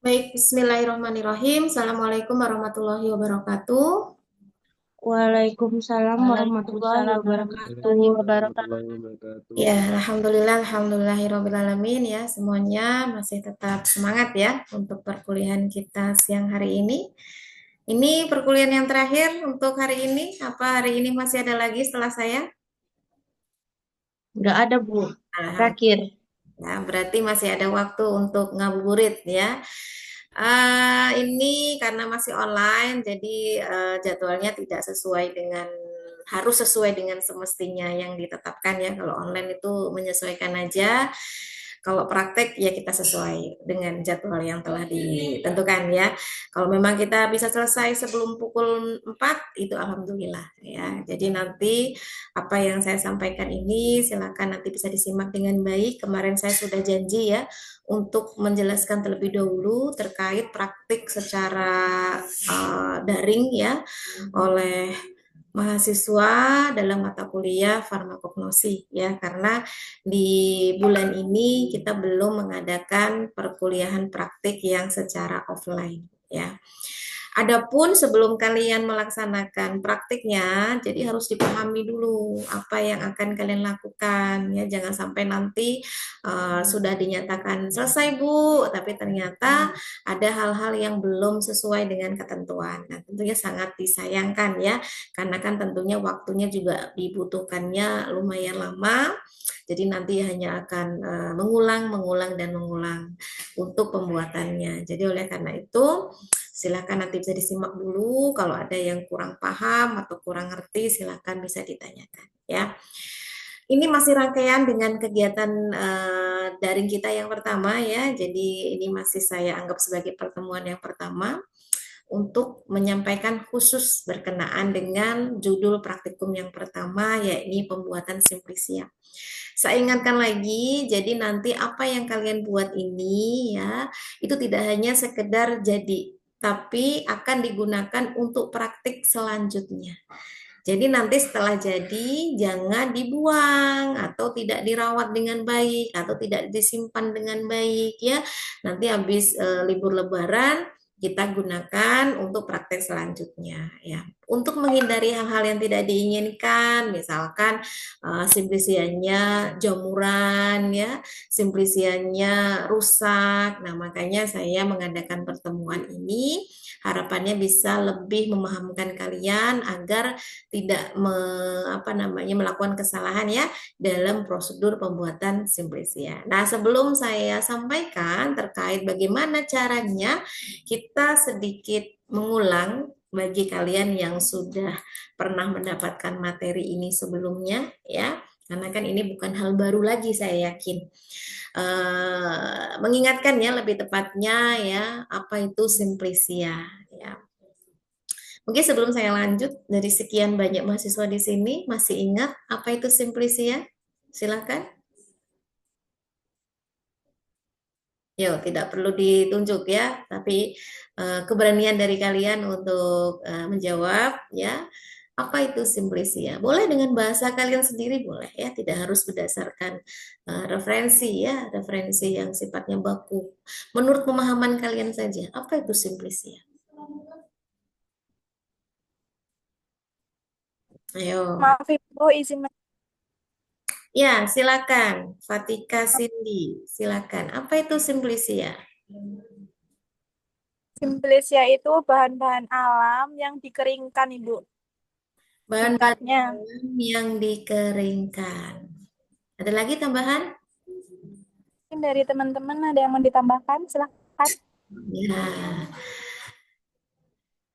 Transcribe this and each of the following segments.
Baik, bismillahirrahmanirrahim. Assalamualaikum warahmatullahi wabarakatuh. Waalaikumsalam warahmatullahi Waalaikumsalam wabarakatuh. warahmatullahi wabarakatuh. Ya, alhamdulillahirrahmanirrahim ya. Semuanya masih tetap semangat ya untuk perkuliahan kita siang hari ini. Ini perkuliahan yang terakhir untuk hari ini. Apa hari ini masih ada lagi setelah saya? Nggak ada, Bu. Nah, Terakhir. ya, berarti masih ada waktu untuk ngabuburit ya. Ini karena masih online, jadi jadwalnya tidak sesuai dengan harus sesuai dengan semestinya yang ditetapkan ya. Kalau online itu menyesuaikan aja. Kalau praktek ya kita sesuai dengan jadwal yang telah ditentukan ya. Kalau memang kita bisa selesai sebelum pukul 4 itu alhamdulillah ya. Jadi nanti apa yang saya sampaikan ini silakan nanti bisa disimak dengan baik. Kemarin saya sudah janji ya untuk menjelaskan terlebih dahulu terkait praktik secara daring ya oleh mahasiswa dalam mata kuliah farmakognosi ya karena di bulan ini kita belum mengadakan perkuliahan praktik yang secara offline ya. Adapun sebelum kalian melaksanakan praktiknya, jadi harus dipahami dulu apa yang akan kalian lakukan ya. Jangan sampai nanti sudah dinyatakan selesai Bu, tapi ternyata ada hal-hal yang belum sesuai dengan ketentuan. Nah, tentunya sangat disayangkan ya, karena kan tentunya waktunya juga dibutuhkannya lumayan lama. Jadi nanti hanya akan mengulang, mengulang dan mengulang untuk pembuatannya. Jadi oleh karena itu silakan nanti bisa disimak dulu kalau ada yang kurang paham atau kurang ngerti silakan bisa ditanyakan ya. Ini masih rangkaian dengan kegiatan daring kita yang pertama ya. Jadi ini masih saya anggap sebagai pertemuan yang pertama untuk menyampaikan khusus berkenaan dengan judul praktikum yang pertama yakni pembuatan simplisia. Saya ingatkan lagi, jadi nanti apa yang kalian buat ini ya, itu tidak hanya sekedar jadi, tapi akan digunakan untuk praktik selanjutnya. Jadi nanti setelah jadi jangan dibuang atau tidak dirawat dengan baik atau tidak disimpan dengan baik ya. Nanti habis libur Lebaran kita gunakan untuk praktek selanjutnya ya. Untuk menghindari hal-hal yang tidak diinginkan, misalkan simplisiannya jamuran ya, simplisiannya rusak. Nah, makanya saya mengadakan pertemuan ini harapannya bisa lebih memahamkan kalian agar tidak melakukan kesalahan ya dalam prosedur pembuatan simplisia. Nah, sebelum saya sampaikan terkait bagaimana caranya, kita sedikit mengulang bagi kalian yang sudah pernah mendapatkan materi ini sebelumnya ya. Karena kan ini bukan hal baru lagi saya yakin. Mengingatkan ya lebih tepatnya ya apa itu simplisia ya. Mungkin sebelum saya lanjut, dari sekian banyak mahasiswa di sini, masih ingat apa itu simplisia? Silakan. Yo, tidak perlu ditunjuk ya, tapi keberanian dari kalian untuk menjawab ya. Apa itu simplisia? Boleh dengan bahasa kalian sendiri boleh ya, tidak harus berdasarkan referensi ya, referensi yang sifatnya baku. Menurut pemahaman kalian saja, apa itu simplisia? Ayo. Maaf Ibu, izin Ya, silakan. Fatika Cindy, silakan. Apa itu simplisia? Simplicia itu bahan-bahan alam yang dikeringkan Ibu. Bahan-bahan Singkatnya, yang dikeringkan. Ada lagi tambahan? mungkin dari teman-teman ada yang mau ditambahkan, silahkan. Ya,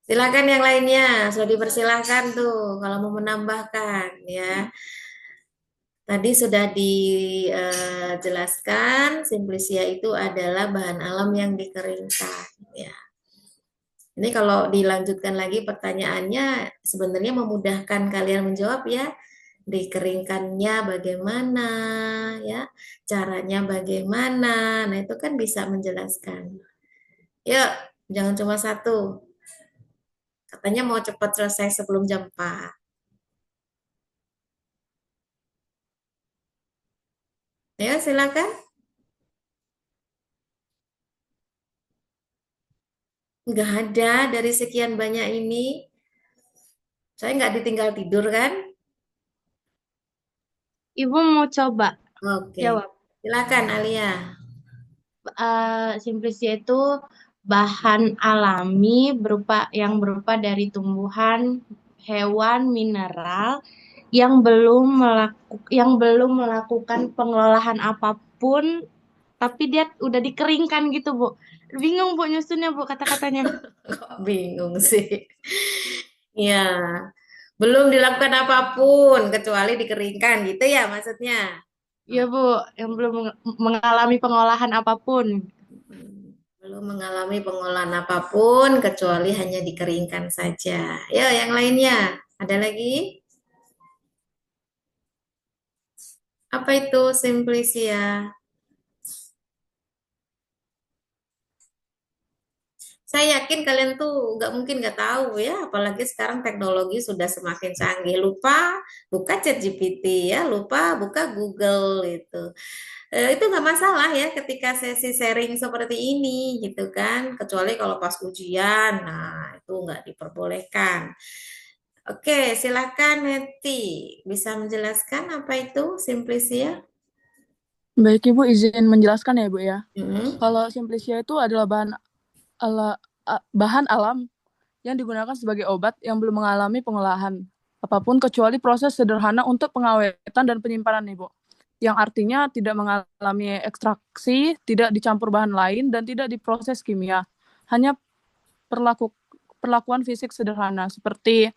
silakan yang lainnya. Sudah dipersilahkan tuh kalau mau menambahkan ya. Tadi sudah dijelaskan, simplisia itu adalah bahan alam yang dikeringkan. Ya. Ini kalau dilanjutkan lagi pertanyaannya, sebenarnya memudahkan kalian menjawab ya. Dikeringkannya bagaimana, ya, caranya bagaimana. Nah, itu kan bisa menjelaskan. Yuk, jangan cuma satu. Katanya mau cepat selesai sebelum jam 4. Ya, silakan. Nggak ada dari sekian banyak ini. Saya nggak ditinggal tidur kan? Ibu mau coba Oke, jawab. silakan Alia. Simplicia itu bahan alami berupa dari tumbuhan, hewan, mineral yang belum melakukan pengolahan apapun, tapi dia udah dikeringkan gitu, Bu. Bingung Bu nyusunnya, Bu, kata-katanya. Kok bingung sih? Ya, belum dilakukan apapun kecuali dikeringkan gitu ya maksudnya. Iya, Bu, yang belum mengalami pengolahan apapun. Belum mengalami pengolahan apapun kecuali hanya dikeringkan saja. Ya, yang lainnya. Ada lagi? Apa itu simplicia? Saya yakin kalian tuh nggak mungkin nggak tahu ya, apalagi sekarang teknologi sudah semakin canggih. Lupa buka ChatGPT ya, lupa buka Google itu. Itu nggak masalah ya ketika sesi sharing seperti ini gitu kan, kecuali kalau pas ujian, nah itu nggak diperbolehkan. Oke, silakan Neti, bisa menjelaskan apa itu simplicia? Baik, Ibu izin menjelaskan ya, Ibu ya. Hmm. Kalau Simplicia itu adalah bahan alam yang digunakan sebagai obat yang belum mengalami pengolahan apapun kecuali proses sederhana untuk pengawetan dan penyimpanan, Ibu. Yang artinya tidak mengalami ekstraksi, tidak dicampur bahan lain, dan tidak diproses kimia. Hanya perlaku, perlakuan fisik sederhana. Seperti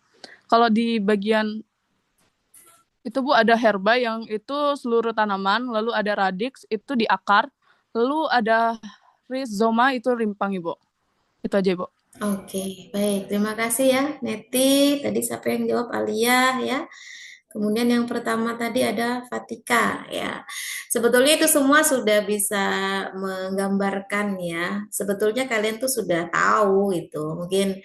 kalau di bagian itu Bu ada herba yang itu seluruh tanaman, lalu ada radix itu di akar, lalu ada rhizoma itu rimpang Ibu. Itu aja Ibu. Oke, baik. Terima kasih ya, Neti. Tadi siapa yang jawab? Alia ya. Kemudian yang pertama tadi ada Fatika ya. Sebetulnya itu semua sudah bisa menggambarkan ya. Sebetulnya kalian tuh sudah tahu itu. Mungkin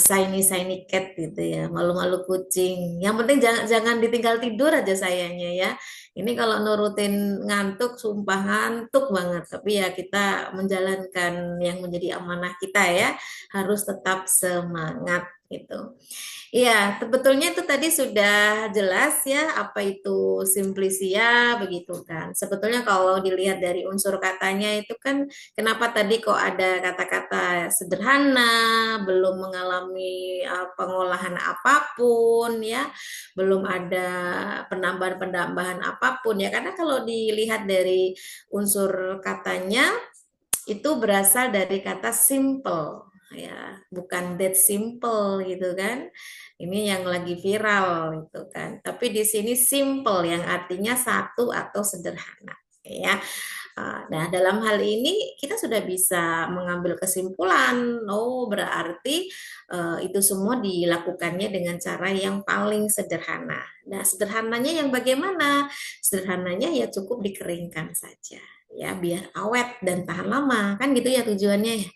shiny shiny cat gitu ya, malu-malu kucing. Yang penting jangan jangan ditinggal tidur aja sayangnya ya. Ini kalau nurutin ngantuk, sumpah ngantuk banget. Tapi ya kita menjalankan yang menjadi amanah kita ya, harus tetap semangat gitu. Iya, sebetulnya itu tadi sudah jelas ya apa itu simplicia begitu kan. Sebetulnya kalau dilihat dari unsur katanya itu kan kenapa tadi kok ada kata-kata sederhana, belum mengalami pengolahan apapun ya, belum ada penambahan-penambahan apapun ya. Karena kalau dilihat dari unsur katanya itu berasal dari kata simple ya, bukan that simple gitu kan. Ini yang lagi viral gitu kan. Tapi di sini simple yang artinya satu atau sederhana ya. Nah, dalam hal ini kita sudah bisa mengambil kesimpulan, oh berarti itu semua dilakukannya dengan cara yang paling sederhana. Nah, sederhananya yang bagaimana? Sederhananya ya cukup dikeringkan saja ya biar awet dan tahan lama kan gitu ya tujuannya ya.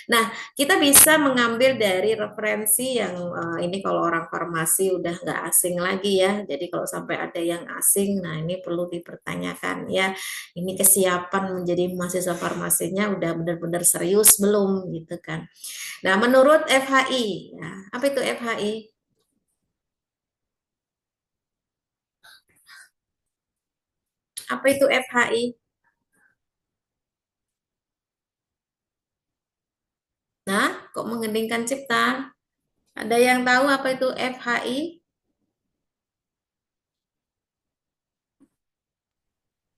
Nah, kita bisa mengambil dari referensi yang ini kalau orang farmasi udah nggak asing lagi ya. Jadi kalau sampai ada yang asing, nah ini perlu dipertanyakan ya. Ini kesiapan menjadi mahasiswa farmasinya udah benar-benar serius belum gitu kan. Nah, menurut FHI, ya, apa itu FHI? Apa itu FHI? Nah, kok mengeningkan cipta? Ada yang tahu apa itu FHI?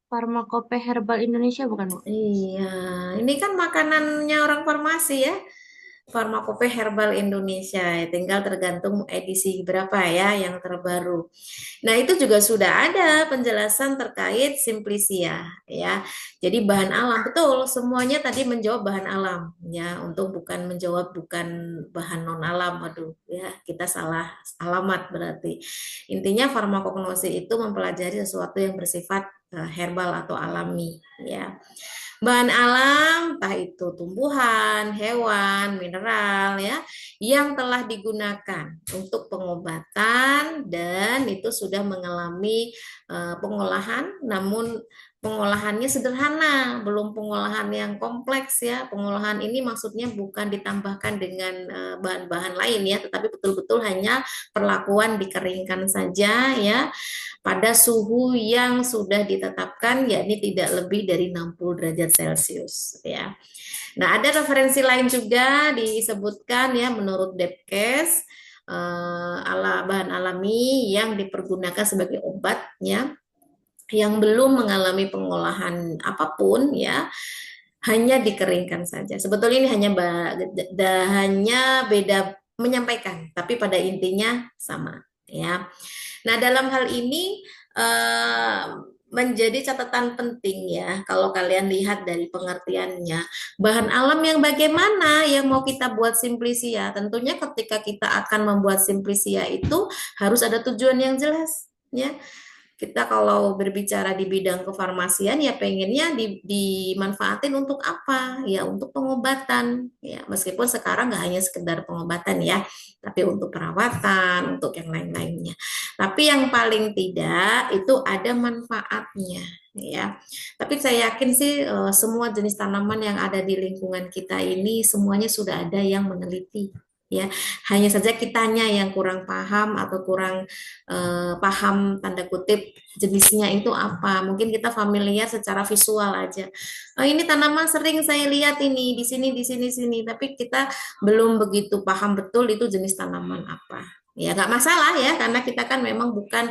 Farmakope Herbal Indonesia bukan, Bu? Iya, ini kan makanannya orang farmasi ya. Farmakope Herbal Indonesia, ya, tinggal tergantung edisi berapa ya yang terbaru. Nah, itu juga sudah ada penjelasan terkait simplicia ya. Jadi bahan alam betul semuanya tadi menjawab bahan alam ya, untuk bukan menjawab bukan bahan non alam. Waduh, ya kita salah alamat berarti. Intinya farmakognosi itu mempelajari sesuatu yang bersifat herbal atau alami ya. Bahan alam, entah itu tumbuhan, hewan, mineral ya, yang telah digunakan untuk pengobatan dan itu sudah mengalami pengolahan namun pengolahannya sederhana, belum pengolahan yang kompleks ya. Pengolahan ini maksudnya bukan ditambahkan dengan bahan-bahan lain ya, tetapi betul-betul hanya perlakuan dikeringkan saja ya pada suhu yang sudah ditetapkan, yakni tidak lebih dari 60 derajat Celcius ya. Nah, ada referensi lain juga disebutkan ya menurut Debkes bahan alami yang dipergunakan sebagai obat ya yang belum mengalami pengolahan apapun ya hanya dikeringkan saja. Sebetulnya ini hanya beda menyampaikan, tapi pada intinya sama ya. Nah, dalam hal ini eh, menjadi catatan penting ya kalau kalian lihat dari pengertiannya bahan alam yang bagaimana yang mau kita buat simplisia. Tentunya ketika kita akan membuat simplisia itu harus ada tujuan yang jelas ya. Kita kalau berbicara di bidang kefarmasian ya pengennya dimanfaatin untuk apa? Ya untuk pengobatan. Ya meskipun sekarang nggak hanya sekedar pengobatan ya, tapi untuk perawatan, untuk yang lain-lainnya. Tapi yang paling tidak itu ada manfaatnya ya. Tapi saya yakin sih semua jenis tanaman yang ada di lingkungan kita ini semuanya sudah ada yang meneliti ya. Hanya saja kitanya yang kurang paham atau kurang paham tanda kutip jenisnya itu apa. Mungkin kita familiar secara visual aja. Oh, ini tanaman sering saya lihat ini di sini, sini. Tapi kita belum begitu paham betul itu jenis tanaman apa. Ya, nggak masalah ya, karena kita kan memang bukan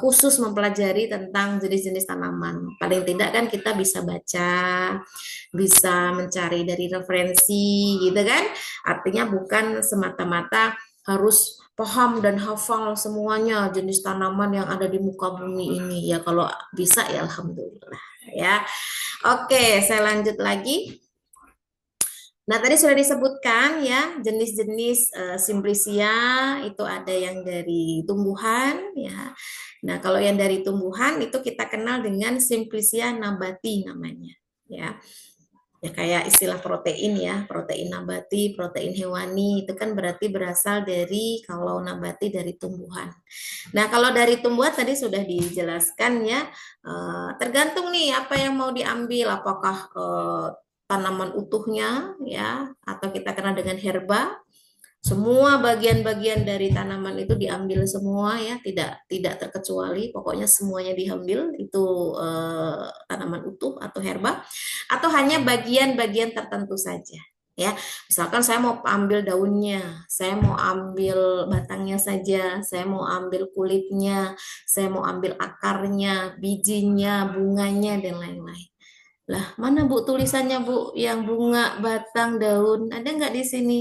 khusus mempelajari tentang jenis-jenis tanaman. Paling tidak kan kita bisa baca, bisa mencari dari referensi, gitu kan? Artinya bukan semata-mata harus paham dan hafal semuanya jenis tanaman yang ada di muka bumi ini. Ya kalau bisa ya alhamdulillah ya. Oke, saya lanjut lagi. Nah, tadi sudah disebutkan ya jenis-jenis Simplicia itu ada yang dari tumbuhan ya. Nah, kalau yang dari tumbuhan itu kita kenal dengan Simplicia nabati namanya ya. Ya kayak istilah protein ya, protein nabati, protein hewani itu kan berarti berasal dari kalau nabati dari tumbuhan. Nah, kalau dari tumbuhan tadi sudah dijelaskan ya, tergantung nih apa yang mau diambil, apakah tanaman utuhnya ya atau kita kenal dengan herba. Semua bagian-bagian dari tanaman itu diambil semua ya, tidak terkecuali, pokoknya semuanya diambil itu tanaman utuh atau herba atau hanya bagian-bagian tertentu saja ya. Misalkan saya mau ambil daunnya, saya mau ambil batangnya saja, saya mau ambil kulitnya, saya mau ambil akarnya, bijinya, bunganya dan lain-lain. Lah, mana Bu tulisannya Bu yang bunga, batang, daun? Ada nggak di sini?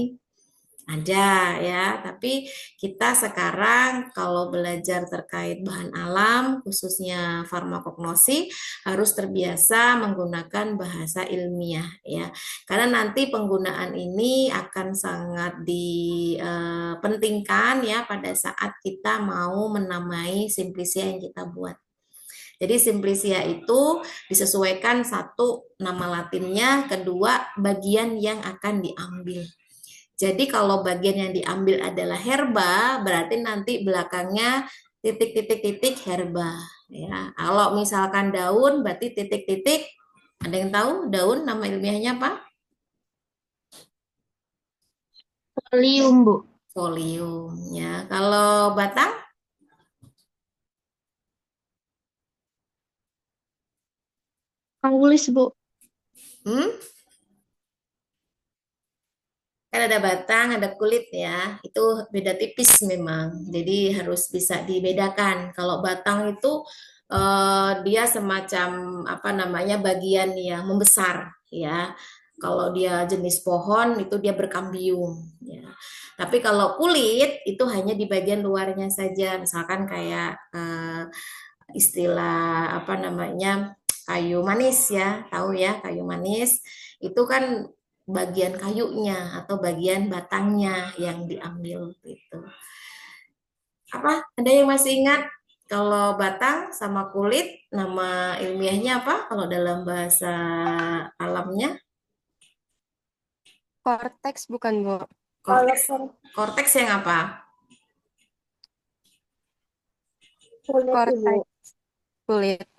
Ada ya, tapi kita sekarang kalau belajar terkait bahan alam, khususnya farmakognosi, harus terbiasa menggunakan bahasa ilmiah ya. Karena nanti penggunaan ini akan sangat dipentingkan ya pada saat kita mau menamai simplicia yang kita buat. Jadi simplicia itu disesuaikan satu nama latinnya, kedua bagian yang akan diambil. Jadi kalau bagian yang diambil adalah herba, berarti nanti belakangnya titik-titik-titik herba. Ya, kalau misalkan daun, berarti titik-titik. Ada yang tahu daun nama ilmiahnya apa? Folium, Bu. Folium. Ya, kalau batang? Aulis, Bu. Hmm? Kan ada batang, ada kulit ya. Itu beda tipis memang. Jadi harus bisa dibedakan. Kalau batang itu dia semacam apa namanya bagian yang membesar ya. Kalau dia jenis pohon itu dia berkambium ya. Tapi kalau kulit itu hanya di bagian luarnya saja. Misalkan kayak istilah apa namanya kayu manis ya, tahu ya kayu manis itu kan bagian kayunya atau bagian batangnya yang diambil gitu. Apa? Ada yang masih ingat kalau batang sama kulit nama ilmiahnya apa kalau dalam bahasa alamnya? Korteks bukan, Bu? Korteks, korteks yang apa? Korteks kulit.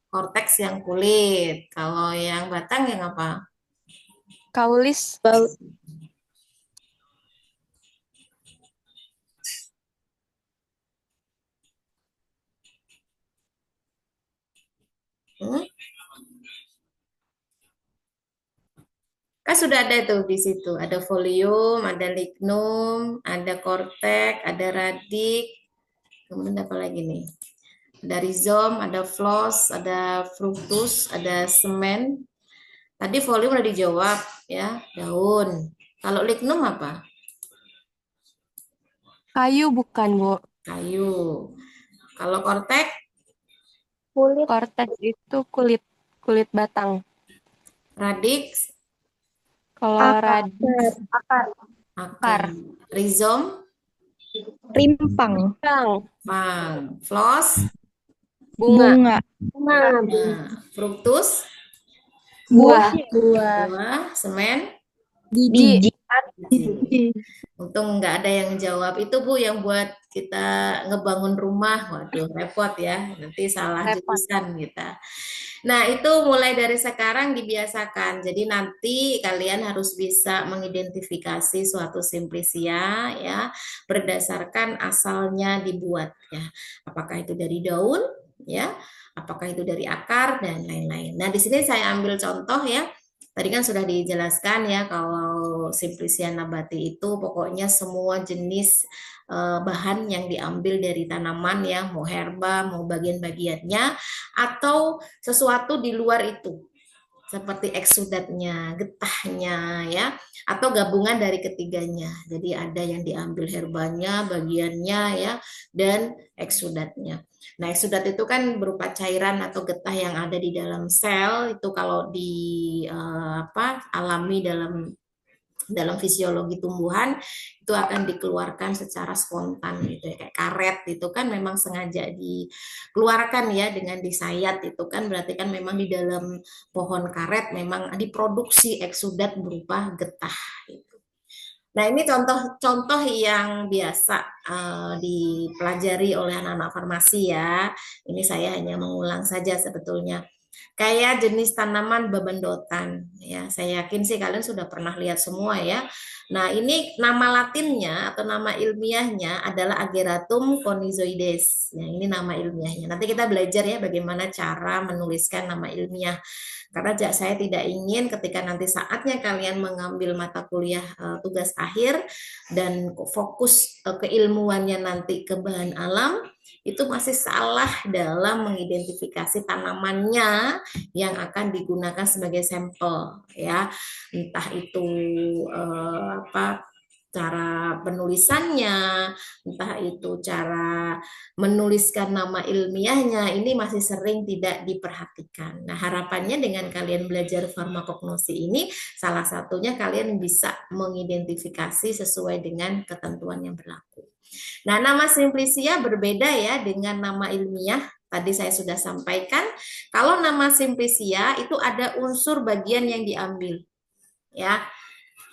Korteks yang kulit. Kalau yang batang yang apa? Kaulis. Hmm? Kan sudah ada tuh di situ. Ada folium, ada lignum, ada kortek, ada radik. Kemudian apa lagi nih? Ada rizom, ada floss, ada fructus, ada semen. Tadi folium udah dijawab ya, daun. Kalau lignum apa? Kayu bukan, Bu. Kayu. Kalau kortek, Korteks itu kulit batang. radik, Kalau radix akar. Rizom, Rimpang. pang. Floss, bunga. nah, fructus, Buah. buah, semen, Biji. biji. Untung nggak ada yang jawab itu Bu yang buat kita ngebangun rumah. Waduh, repot ya. Nanti salah Repot. jurusan kita. Nah, itu mulai dari sekarang dibiasakan. Jadi nanti kalian harus bisa mengidentifikasi suatu simplisia ya berdasarkan asalnya dibuat ya. Apakah itu dari daun ya, apakah itu dari akar dan lain-lain. Nah, di sini saya ambil contoh ya. Tadi kan sudah dijelaskan ya kalau simplisia nabati itu pokoknya semua jenis bahan yang diambil dari tanaman ya, mau herba, mau bagian-bagiannya atau sesuatu di luar itu seperti eksudatnya, getahnya ya, atau gabungan dari ketiganya. Jadi ada yang diambil herbanya, bagiannya ya, dan eksudatnya. Nah, eksudat itu kan berupa cairan atau getah yang ada di dalam sel. Itu kalau di alami dalam fisiologi tumbuhan itu akan dikeluarkan secara spontan gitu ya, kayak karet itu kan memang sengaja dikeluarkan ya dengan disayat, itu kan berarti kan memang di dalam pohon karet memang diproduksi eksudat berupa getah gitu. Nah, ini contoh-contoh yang biasa dipelajari oleh anak-anak farmasi ya. Ini saya hanya mengulang saja sebetulnya. Kayak jenis tanaman bebendotan ya. Saya yakin sih kalian sudah pernah lihat semua ya. Nah, ini nama latinnya atau nama ilmiahnya adalah Ageratum conizoides. Nah, ini nama ilmiahnya. Nanti kita belajar ya bagaimana cara menuliskan nama ilmiah. Karena saya tidak ingin ketika nanti saatnya kalian mengambil mata kuliah tugas akhir dan fokus keilmuannya nanti ke bahan alam, itu masih salah dalam mengidentifikasi tanamannya yang akan digunakan sebagai sampel ya, entah itu cara penulisannya, entah itu cara menuliskan nama ilmiahnya, ini masih sering tidak diperhatikan. Nah, harapannya dengan kalian belajar farmakognosi ini, salah satunya kalian bisa mengidentifikasi sesuai dengan ketentuan yang berlaku. Nah, nama simplicia berbeda ya dengan nama ilmiah. Tadi saya sudah sampaikan, kalau nama simplicia itu ada unsur bagian yang diambil. Ya,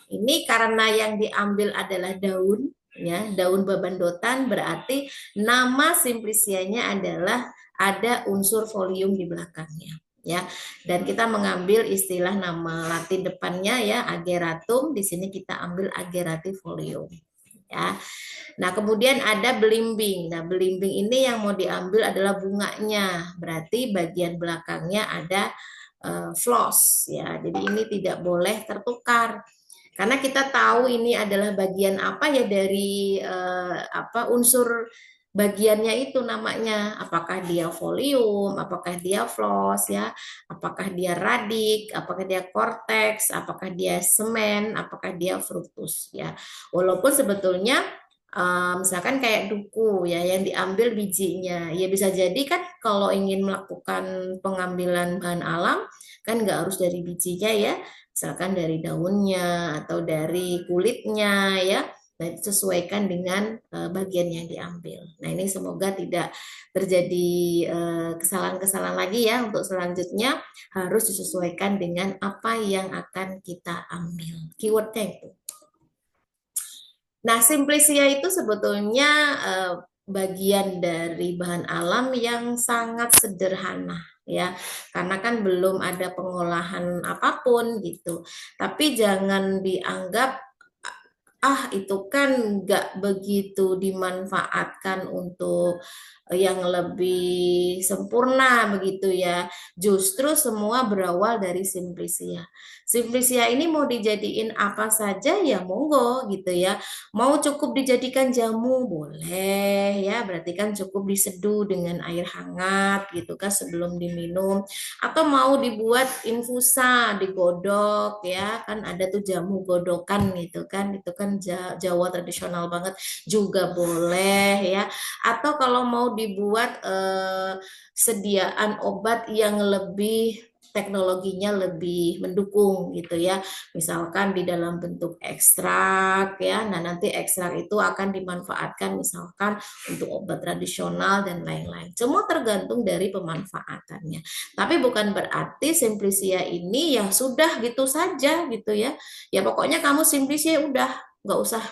ini karena yang diambil adalah daun, ya, daun bebendotan, berarti nama simplicianya adalah ada unsur folium di belakangnya. Ya, dan kita mengambil istilah nama Latin depannya ya, Ageratum. Di sini kita ambil Ageratifolium. Ya. Nah, kemudian ada belimbing. Nah, belimbing ini yang mau diambil adalah bunganya. Berarti bagian belakangnya ada floss ya. Jadi ini tidak boleh tertukar. Karena kita tahu ini adalah bagian apa ya dari unsur bagiannya itu namanya, apakah dia folium, apakah dia floss ya, apakah dia radik, apakah dia korteks, apakah dia semen, apakah dia fructus ya. Walaupun sebetulnya misalkan kayak duku ya yang diambil bijinya, ya bisa jadi kan kalau ingin melakukan pengambilan bahan alam kan nggak harus dari bijinya ya, misalkan dari daunnya atau dari kulitnya ya. Nah, disesuaikan dengan bagian yang diambil. Nah, ini semoga tidak terjadi kesalahan-kesalahan lagi ya. Untuk selanjutnya harus disesuaikan dengan apa yang akan kita ambil. Keywordnya itu. Nah, simplicia itu sebetulnya bagian dari bahan alam yang sangat sederhana ya, karena kan belum ada pengolahan apapun gitu. Tapi jangan dianggap itu kan nggak begitu dimanfaatkan untuk yang lebih sempurna begitu ya. Justru semua berawal dari Simplisia. Simplisia ini mau dijadiin apa saja ya monggo gitu ya. Mau cukup dijadikan jamu boleh ya, berarti kan cukup diseduh dengan air hangat gitu kan sebelum diminum. Atau mau dibuat infusa, digodok ya, kan ada tuh jamu godokan gitu kan, itu kan Jawa tradisional banget juga boleh ya. Atau kalau mau dibuat sediaan obat yang lebih teknologinya lebih mendukung gitu ya. Misalkan di dalam bentuk ekstrak ya. Nah, nanti ekstrak itu akan dimanfaatkan misalkan untuk obat tradisional dan lain-lain. Semua tergantung dari pemanfaatannya. Tapi bukan berarti Simplisia ini ya sudah gitu saja gitu ya. Ya pokoknya kamu Simplisia udah nggak usah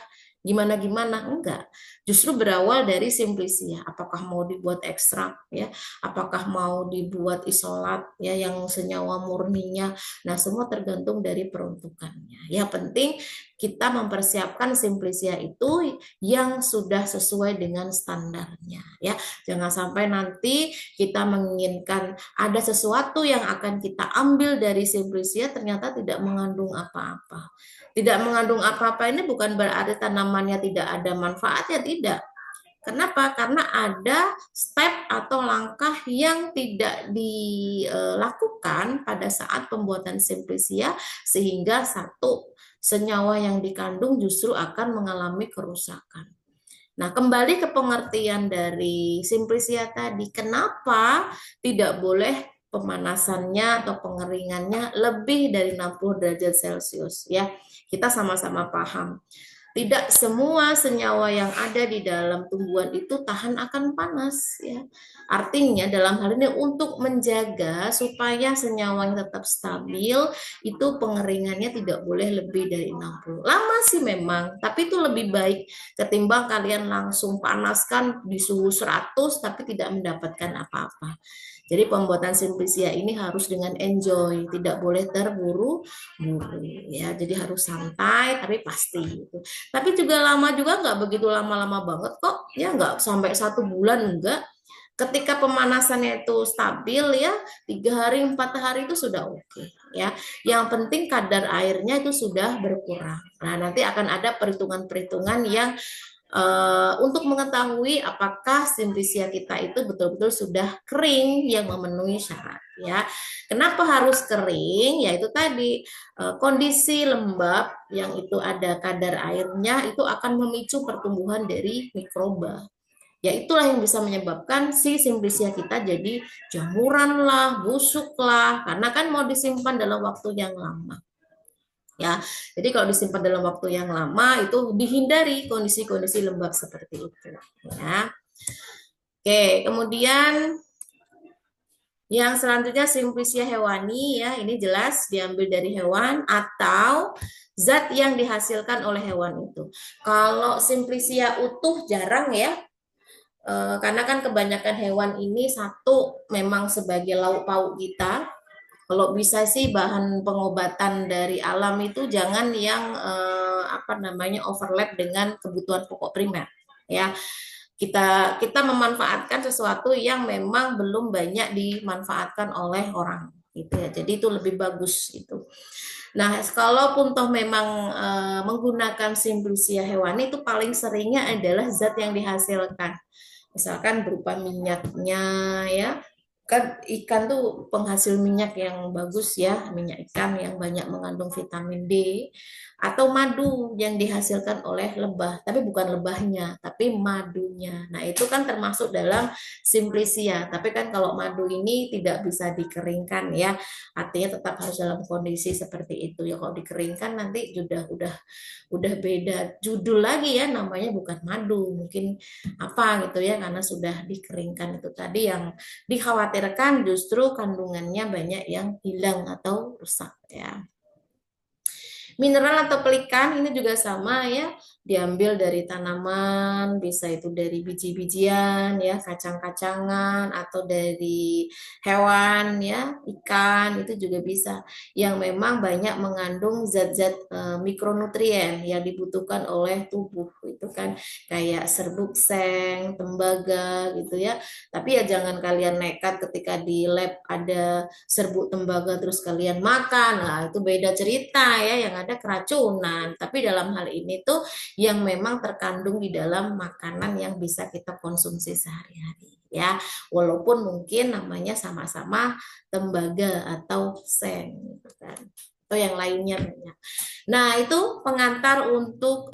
gimana-gimana, enggak. Justru berawal dari Simplisia. Apakah mau dibuat ekstrak ya, apakah mau dibuat isolat ya yang senyawa murninya. Nah, semua tergantung dari peruntukannya. Yang penting kita mempersiapkan Simplisia itu yang sudah sesuai dengan standarnya ya. Jangan sampai nanti kita menginginkan ada sesuatu yang akan kita ambil dari Simplisia ternyata tidak mengandung apa-apa. Tidak mengandung apa-apa ini bukan berarti tanamannya tidak ada manfaatnya, tidak. Kenapa? Karena ada step atau langkah yang tidak dilakukan pada saat pembuatan Simplisia sehingga satu senyawa yang dikandung justru akan mengalami kerusakan. Nah, kembali ke pengertian dari Simplisia tadi, kenapa tidak boleh pemanasannya atau pengeringannya lebih dari 60 derajat Celcius ya. Kita sama-sama paham. Tidak semua senyawa yang ada di dalam tumbuhan itu tahan akan panas ya. Artinya dalam hal ini untuk menjaga supaya senyawa yang tetap stabil itu pengeringannya tidak boleh lebih dari 60. Lama sih memang, tapi itu lebih baik ketimbang kalian langsung panaskan di suhu 100 tapi tidak mendapatkan apa-apa. Jadi pembuatan Simplisia ini harus dengan enjoy, tidak boleh terburu-buru ya. Jadi harus santai tapi pasti gitu. Tapi juga lama juga nggak begitu lama-lama banget kok, ya nggak sampai 1 bulan enggak. Ketika pemanasannya itu stabil ya 3 hari 4 hari itu sudah oke ya. Yang penting kadar airnya itu sudah berkurang. Nah nanti akan ada perhitungan-perhitungan yang untuk mengetahui apakah Simplisia kita itu betul-betul sudah kering yang memenuhi syarat ya. Kenapa harus kering? Ya itu tadi kondisi lembab yang itu ada kadar airnya itu akan memicu pertumbuhan dari mikroba. Ya itulah yang bisa menyebabkan si Simplisia kita jadi jamuran lah, busuk lah, karena kan mau disimpan dalam waktu yang lama. Ya, jadi kalau disimpan dalam waktu yang lama itu dihindari kondisi-kondisi lembab seperti itu. Ya, oke. Kemudian yang selanjutnya Simplisia hewani ya, ini jelas diambil dari hewan atau zat yang dihasilkan oleh hewan itu. Kalau Simplisia utuh jarang ya, karena kan kebanyakan hewan ini satu memang sebagai lauk pauk kita. Kalau bisa sih bahan pengobatan dari alam itu jangan yang overlap dengan kebutuhan pokok primer ya. Kita memanfaatkan sesuatu yang memang belum banyak dimanfaatkan oleh orang gitu ya. Jadi itu lebih bagus itu. Nah, kalaupun toh memang menggunakan Simplisia hewani itu paling seringnya adalah zat yang dihasilkan. Misalkan berupa minyaknya ya, kan ikan tuh penghasil minyak yang bagus ya, minyak ikan yang banyak mengandung vitamin D, atau madu yang dihasilkan oleh lebah, tapi bukan lebahnya, tapi madunya. Nah itu kan termasuk dalam Simplisia, tapi kan kalau madu ini tidak bisa dikeringkan ya, artinya tetap harus dalam kondisi seperti itu ya. Kalau dikeringkan nanti udah beda judul lagi ya, namanya bukan madu, mungkin apa gitu ya, karena sudah dikeringkan. Itu tadi yang dikhawatirkan justru kandungannya banyak yang hilang atau rusak ya. Mineral atau pelikan ini juga sama ya, diambil dari tanaman, bisa itu dari biji-bijian ya, kacang-kacangan atau dari hewan ya, ikan itu juga bisa yang memang banyak mengandung zat-zat mikronutrien yang dibutuhkan oleh tubuh itu kan kayak serbuk seng, tembaga gitu ya. Tapi ya jangan kalian nekat ketika di lab ada serbuk tembaga terus kalian makan. Nah, itu beda cerita ya, yang ada keracunan. Tapi dalam hal ini tuh yang memang terkandung di dalam makanan yang bisa kita konsumsi sehari-hari ya. Walaupun mungkin namanya sama-sama tembaga atau seng gitu kan. Atau yang lainnya banyak. Nah, itu pengantar untuk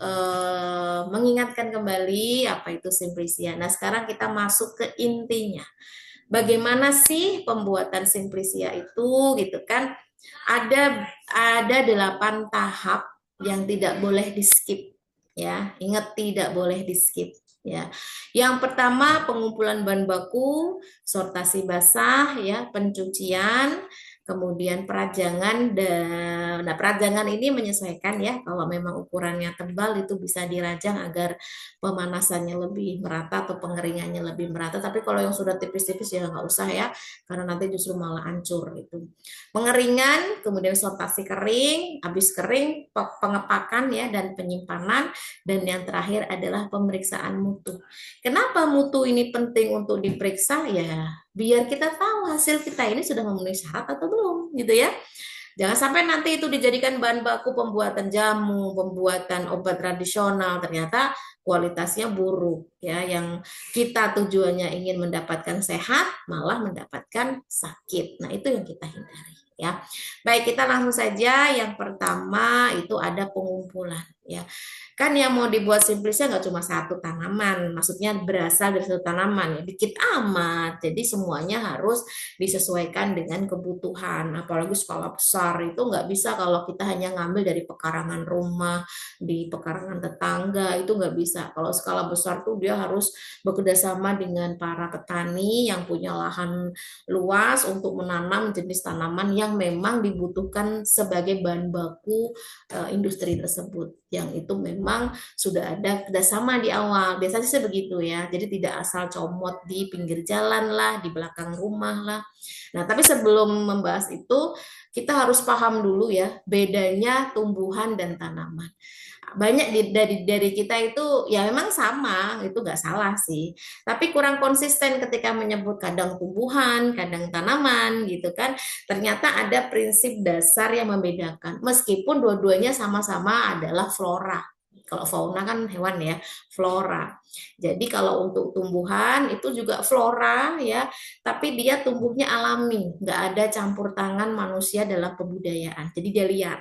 mengingatkan kembali apa itu Simplicia. Nah, sekarang kita masuk ke intinya. Bagaimana sih pembuatan Simplicia itu gitu kan? Ada 8 tahap yang tidak boleh di-skip ya. Ingat tidak boleh di-skip ya. Yang pertama pengumpulan bahan baku, sortasi basah ya, pencucian, kemudian perajangan dan perajangan ini menyesuaikan ya, kalau memang ukurannya tebal itu bisa dirajang agar pemanasannya lebih merata atau pengeringannya lebih merata, tapi kalau yang sudah tipis-tipis ya nggak usah ya, karena nanti justru malah hancur gitu. Pengeringan, kemudian sortasi kering, habis kering pengepakan ya dan penyimpanan, dan yang terakhir adalah pemeriksaan mutu. Kenapa mutu ini penting untuk diperiksa ya? Biar kita tahu hasil kita ini sudah memenuhi syarat atau belum gitu ya. Jangan sampai nanti itu dijadikan bahan baku pembuatan jamu, pembuatan obat tradisional, ternyata kualitasnya buruk ya, yang kita tujuannya ingin mendapatkan sehat malah mendapatkan sakit. Nah, itu yang kita hindari ya. Baik, kita langsung saja. Yang pertama itu ada pengumpulan ya. Kan yang mau dibuat Simplicia nggak cuma satu tanaman, maksudnya berasal dari satu tanaman ya, dikit amat. Jadi semuanya harus disesuaikan dengan kebutuhan. Apalagi skala besar itu nggak bisa kalau kita hanya ngambil dari pekarangan rumah, di pekarangan tetangga, itu nggak bisa. Kalau skala besar tuh dia harus bekerjasama dengan para petani yang punya lahan luas untuk menanam jenis tanaman yang memang dibutuhkan sebagai bahan baku industri tersebut. Yang itu memang sudah ada kerjasama di awal. Biasanya sih begitu ya. Jadi tidak asal comot di pinggir jalan lah, di belakang rumah lah. Nah, tapi sebelum membahas itu, kita harus paham dulu ya, bedanya tumbuhan dan tanaman. Banyak dari kita itu ya memang sama, itu nggak salah sih. Tapi kurang konsisten ketika menyebut kadang tumbuhan, kadang tanaman gitu kan. Ternyata ada prinsip dasar yang membedakan. Meskipun dua-duanya sama-sama adalah flora. Kalau fauna kan hewan ya, flora. Jadi kalau untuk tumbuhan itu juga flora ya, tapi dia tumbuhnya alami, nggak ada campur tangan manusia dalam pembudayaan. Jadi dia liar,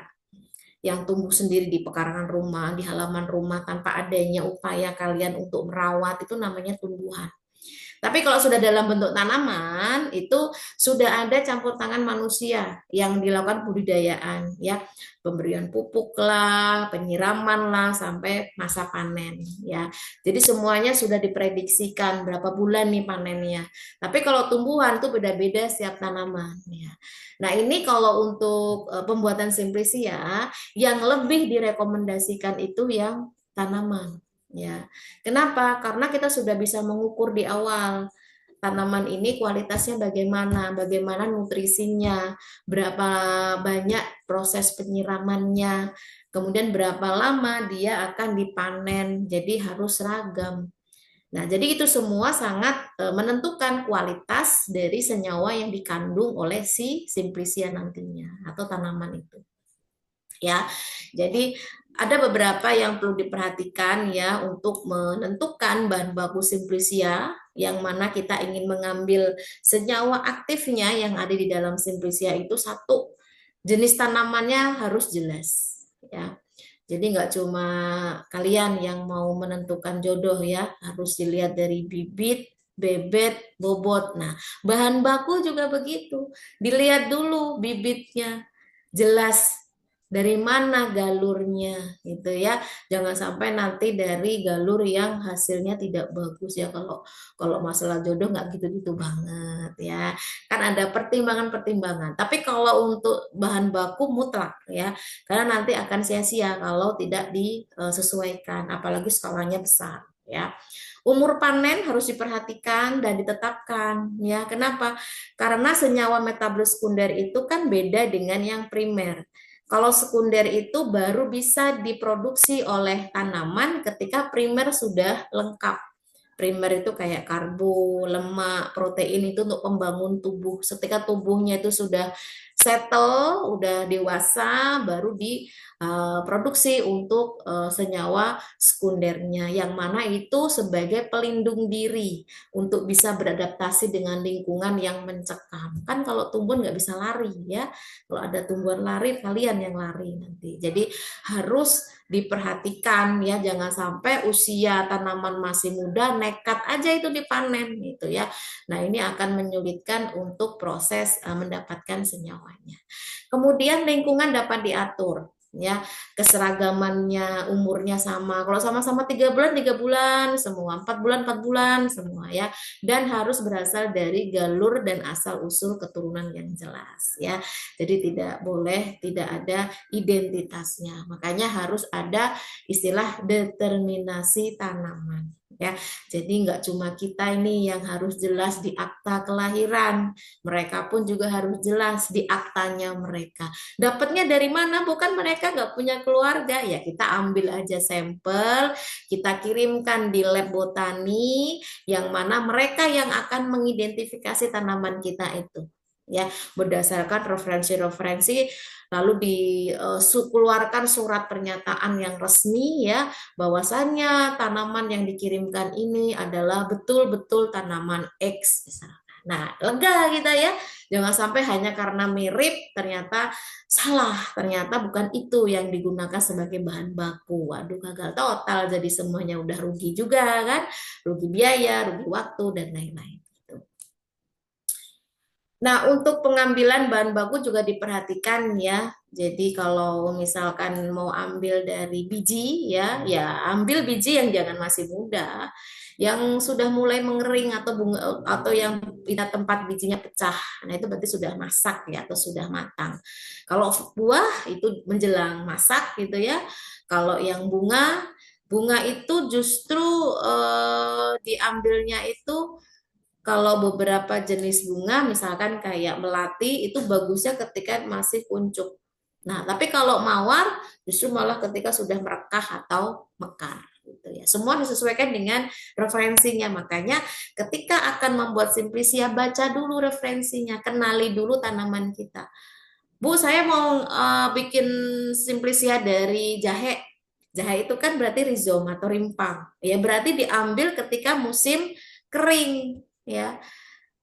yang tumbuh sendiri di pekarangan rumah, di halaman rumah tanpa adanya upaya kalian untuk merawat, itu namanya tumbuhan. Tapi kalau sudah dalam bentuk tanaman, itu sudah ada campur tangan manusia yang dilakukan budidayaan, ya, pemberian pupuk lah, penyiraman lah, sampai masa panen, ya. Jadi semuanya sudah diprediksikan berapa bulan nih panennya. Tapi kalau tumbuhan itu beda-beda setiap tanaman, ya. Nah, ini kalau untuk pembuatan Simplicia, yang lebih direkomendasikan itu yang tanaman. Ya, kenapa? Karena kita sudah bisa mengukur di awal tanaman ini kualitasnya bagaimana nutrisinya, berapa banyak proses penyiramannya, kemudian berapa lama dia akan dipanen. Jadi harus seragam. Nah, jadi itu semua sangat menentukan kualitas dari senyawa yang dikandung oleh si Simplicia nantinya atau tanaman itu. Ya, jadi ada beberapa yang perlu diperhatikan ya untuk menentukan bahan baku Simplicia yang mana kita ingin mengambil senyawa aktifnya yang ada di dalam Simplicia itu. Satu, jenis tanamannya harus jelas ya. Jadi nggak cuma kalian yang mau menentukan jodoh ya, harus dilihat dari bibit, bebet, bobot. Nah, bahan baku juga begitu. Dilihat dulu bibitnya jelas Dari mana galurnya gitu ya. Jangan sampai nanti dari galur yang hasilnya tidak bagus ya. Kalau kalau masalah jodoh nggak gitu-gitu banget ya. Kan ada pertimbangan-pertimbangan. Tapi kalau untuk bahan baku mutlak ya, karena nanti akan sia-sia kalau tidak disesuaikan, apalagi skalanya besar ya. Umur panen harus diperhatikan dan ditetapkan ya. Kenapa? Karena senyawa metabolis sekunder itu kan beda dengan yang primer. Kalau sekunder itu baru bisa diproduksi oleh tanaman ketika primer sudah lengkap. Primer itu kayak karbo, lemak, protein itu untuk pembangun tubuh. Ketika tubuhnya itu sudah settle, udah dewasa, baru diproduksi untuk senyawa sekundernya, yang mana itu sebagai pelindung diri untuk bisa beradaptasi dengan lingkungan yang mencekam. Kan kalau tumbuhan nggak bisa lari ya, kalau ada tumbuhan lari, kalian yang lari nanti. Jadi harus diperhatikan ya, jangan sampai usia tanaman masih muda nekat aja itu dipanen gitu ya. Nah, ini akan menyulitkan untuk proses mendapatkan senyawanya. Kemudian lingkungan dapat diatur ya, keseragamannya, umurnya sama. Kalau sama-sama 3 bulan semua, 4 bulan semua ya, dan harus berasal dari galur dan asal usul keturunan yang jelas ya. Jadi tidak boleh tidak ada identitasnya. Makanya harus ada istilah determinasi tanaman ya. Jadi nggak cuma kita ini yang harus jelas di akta kelahiran, mereka pun juga harus jelas di aktanya mereka. Dapatnya dari mana? Bukan mereka nggak punya keluarga, ya kita ambil aja sampel, kita kirimkan di lab botani, yang mana mereka yang akan mengidentifikasi tanaman kita itu. Ya, berdasarkan referensi-referensi, lalu dikeluarkan surat pernyataan yang resmi ya, bahwasannya tanaman yang dikirimkan ini adalah betul-betul tanaman X misalnya. Nah, lega kita ya. Jangan sampai hanya karena mirip ternyata salah, ternyata bukan itu yang digunakan sebagai bahan baku. Waduh, gagal total, jadi semuanya udah rugi juga kan, rugi biaya, rugi waktu dan lain-lain. Nah, untuk pengambilan bahan baku juga diperhatikan ya. Jadi kalau misalkan mau ambil dari biji ya, ya ambil biji yang jangan masih muda, yang sudah mulai mengering atau bunga atau yang tidak tempat bijinya pecah. Nah, itu berarti sudah masak ya atau sudah matang. Kalau buah itu menjelang masak gitu ya. Kalau yang bunga itu justru diambilnya itu, kalau beberapa jenis bunga, misalkan kayak melati, itu bagusnya ketika masih kuncup. Nah, tapi kalau mawar, justru malah ketika sudah merekah atau mekar. Gitu ya. Semua disesuaikan dengan referensinya. Makanya ketika akan membuat simplisia, baca dulu referensinya, kenali dulu tanaman kita. Bu, saya mau bikin simplisia dari jahe. Jahe itu kan berarti rizom atau rimpang. Ya, berarti diambil ketika musim kering ya.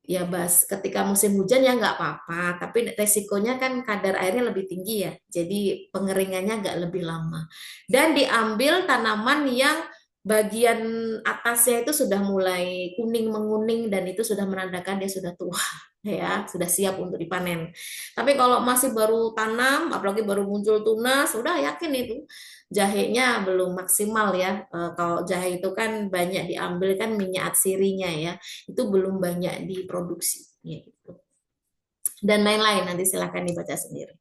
Ya ketika musim hujan ya nggak apa-apa, tapi resikonya kan kadar airnya lebih tinggi ya, jadi pengeringannya nggak lebih lama. Dan diambil tanaman yang bagian atasnya itu sudah mulai kuning menguning dan itu sudah menandakan dia sudah tua ya, sudah siap untuk dipanen. Tapi kalau masih baru tanam, apalagi baru muncul tunas, sudah yakin itu jahenya belum maksimal ya. Kalau jahe itu kan banyak diambil kan minyak atsirinya ya, itu belum banyak diproduksi gitu. Dan lain-lain, nanti silahkan dibaca sendiri.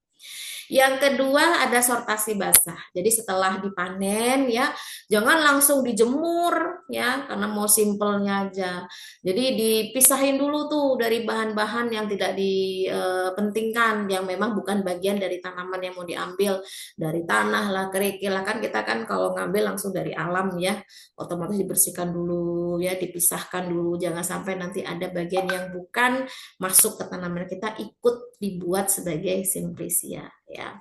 Yang kedua ada sortasi basah. Jadi setelah dipanen ya, jangan langsung dijemur ya, karena mau simpelnya aja. Jadi dipisahin dulu tuh dari bahan-bahan yang tidak dipentingkan, yang memang bukan bagian dari tanaman yang mau diambil, dari tanah lah, kerikil lah, kan kita kan kalau ngambil langsung dari alam ya, otomatis dibersihkan dulu ya, dipisahkan dulu, jangan sampai nanti ada bagian yang bukan masuk ke tanaman kita ikut dibuat sebagai simplisia ya.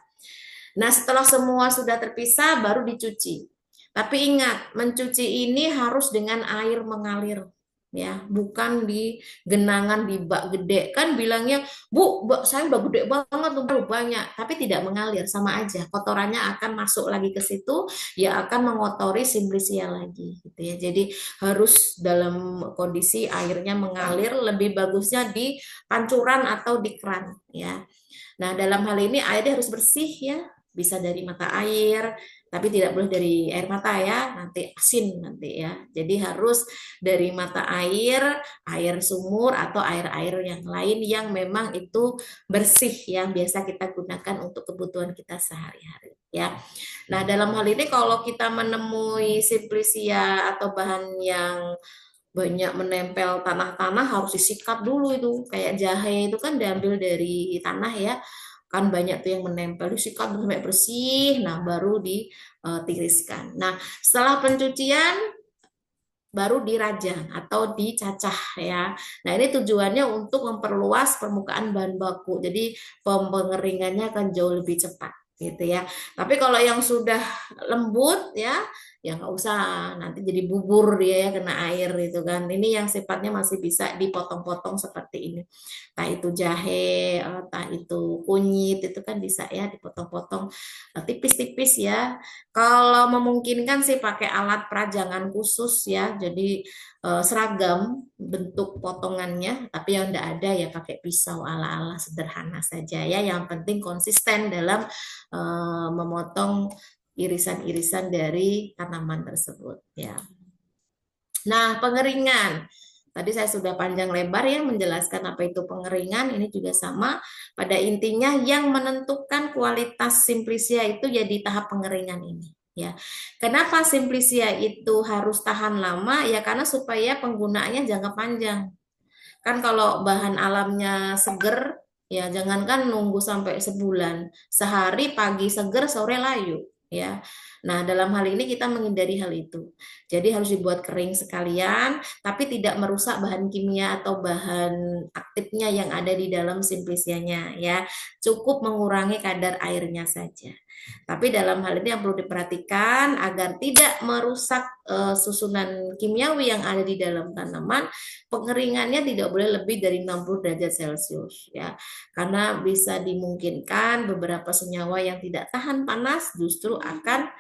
Nah, setelah semua sudah terpisah baru dicuci. Tapi ingat, mencuci ini harus dengan air mengalir ya, bukan di genangan di bak gede. Kan bilangnya, "Bu, bak saya udah gede banget tuh, banyak." Tapi tidak mengalir, sama aja. Kotorannya akan masuk lagi ke situ, ya akan mengotori simplisia lagi gitu ya. Jadi harus dalam kondisi airnya mengalir, lebih bagusnya di pancuran atau di keran ya. Nah, dalam hal ini airnya harus bersih ya, bisa dari mata air, tapi tidak boleh dari air mata ya, nanti asin nanti ya. Jadi harus dari mata air, air sumur atau air-air yang lain yang memang itu bersih yang biasa kita gunakan untuk kebutuhan kita sehari-hari ya. Nah, dalam hal ini kalau kita menemui simplisia atau bahan yang banyak menempel tanah-tanah harus disikat dulu itu. Kayak jahe itu kan diambil dari tanah ya. Kan banyak tuh yang menempel, disikat sampai bersih, nah baru ditiriskan. Nah, setelah pencucian baru dirajang atau dicacah ya. Nah, ini tujuannya untuk memperluas permukaan bahan baku. Jadi pengeringannya akan jauh lebih cepat gitu ya. Tapi kalau yang sudah lembut ya nggak usah nanti jadi bubur dia ya kena air gitu kan. Ini yang sifatnya masih bisa dipotong-potong seperti ini. Entah itu jahe, entah itu kunyit itu kan bisa ya dipotong-potong tipis-tipis ya. Kalau memungkinkan sih pakai alat perajangan khusus ya, jadi seragam bentuk potongannya, tapi yang tidak ada ya pakai pisau ala-ala sederhana saja ya. Yang penting konsisten dalam memotong irisan-irisan dari tanaman tersebut ya. Nah, pengeringan. Tadi saya sudah panjang lebar ya menjelaskan apa itu pengeringan. Ini juga sama. Pada intinya yang menentukan kualitas simplisia itu ya di tahap pengeringan ini. Ya, kenapa simplisia itu harus tahan lama? Ya karena supaya penggunaannya jangka panjang. Kan kalau bahan alamnya seger, ya jangankan nunggu sampai sebulan. Sehari pagi seger, sore layu. Ya, nah dalam hal ini kita menghindari hal itu. Jadi harus dibuat kering sekalian, tapi tidak merusak bahan kimia atau bahan aktifnya yang ada di dalam simplisianya. Ya, cukup mengurangi kadar airnya saja. Tapi dalam hal ini yang perlu diperhatikan agar tidak merusak susunan kimiawi yang ada di dalam tanaman, pengeringannya tidak boleh lebih dari 60 derajat Celcius ya. Karena bisa dimungkinkan beberapa senyawa yang tidak tahan panas justru akan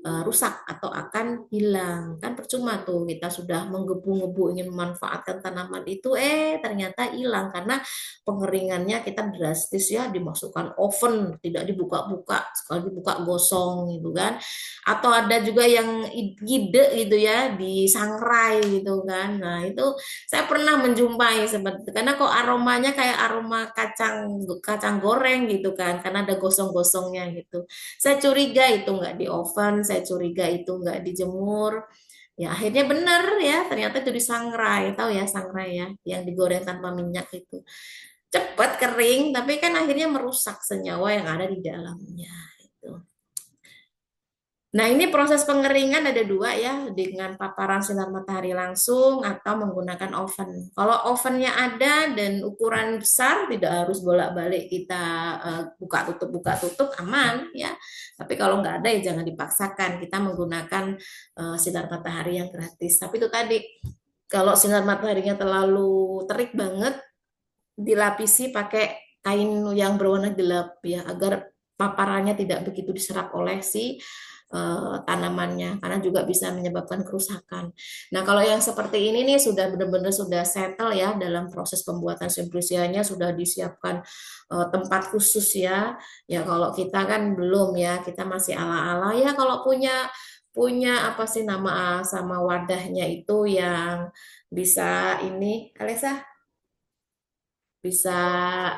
rusak atau akan hilang. Kan percuma tuh kita sudah menggebu-gebu ingin memanfaatkan tanaman itu ternyata hilang karena pengeringannya kita drastis ya, dimasukkan oven, tidak dibuka-buka, sekali dibuka gosong gitu kan. Atau ada juga yang ide gitu ya, disangrai gitu kan. Nah, itu saya pernah menjumpai seperti itu. Karena kok aromanya kayak aroma kacang kacang goreng gitu kan, karena ada gosong-gosongnya gitu. Saya curiga itu nggak di oven, saya curiga itu nggak dijemur. Ya akhirnya benar ya, ternyata itu disangrai, tahu ya sangrai ya, yang digoreng tanpa minyak itu. Cepat kering, tapi kan akhirnya merusak senyawa yang ada di dalamnya. Gitu. Nah, ini proses pengeringan ada dua ya, dengan paparan sinar matahari langsung atau menggunakan oven. Kalau ovennya ada dan ukuran besar, tidak harus bolak-balik kita buka tutup, aman ya. Tapi kalau nggak ada ya jangan dipaksakan, kita menggunakan sinar matahari yang gratis. Tapi itu tadi, kalau sinar mataharinya terlalu terik banget, dilapisi pakai kain yang berwarna gelap ya, agar paparannya tidak begitu diserap oleh si tanamannya karena juga bisa menyebabkan kerusakan. Nah, kalau yang seperti ini nih sudah benar-benar sudah settle ya dalam proses pembuatan simplisianya, sudah disiapkan tempat khusus ya. Ya kalau kita kan belum ya, kita masih ala-ala ya. Kalau punya punya apa sih nama sama wadahnya itu yang bisa ini, Alesa, bisa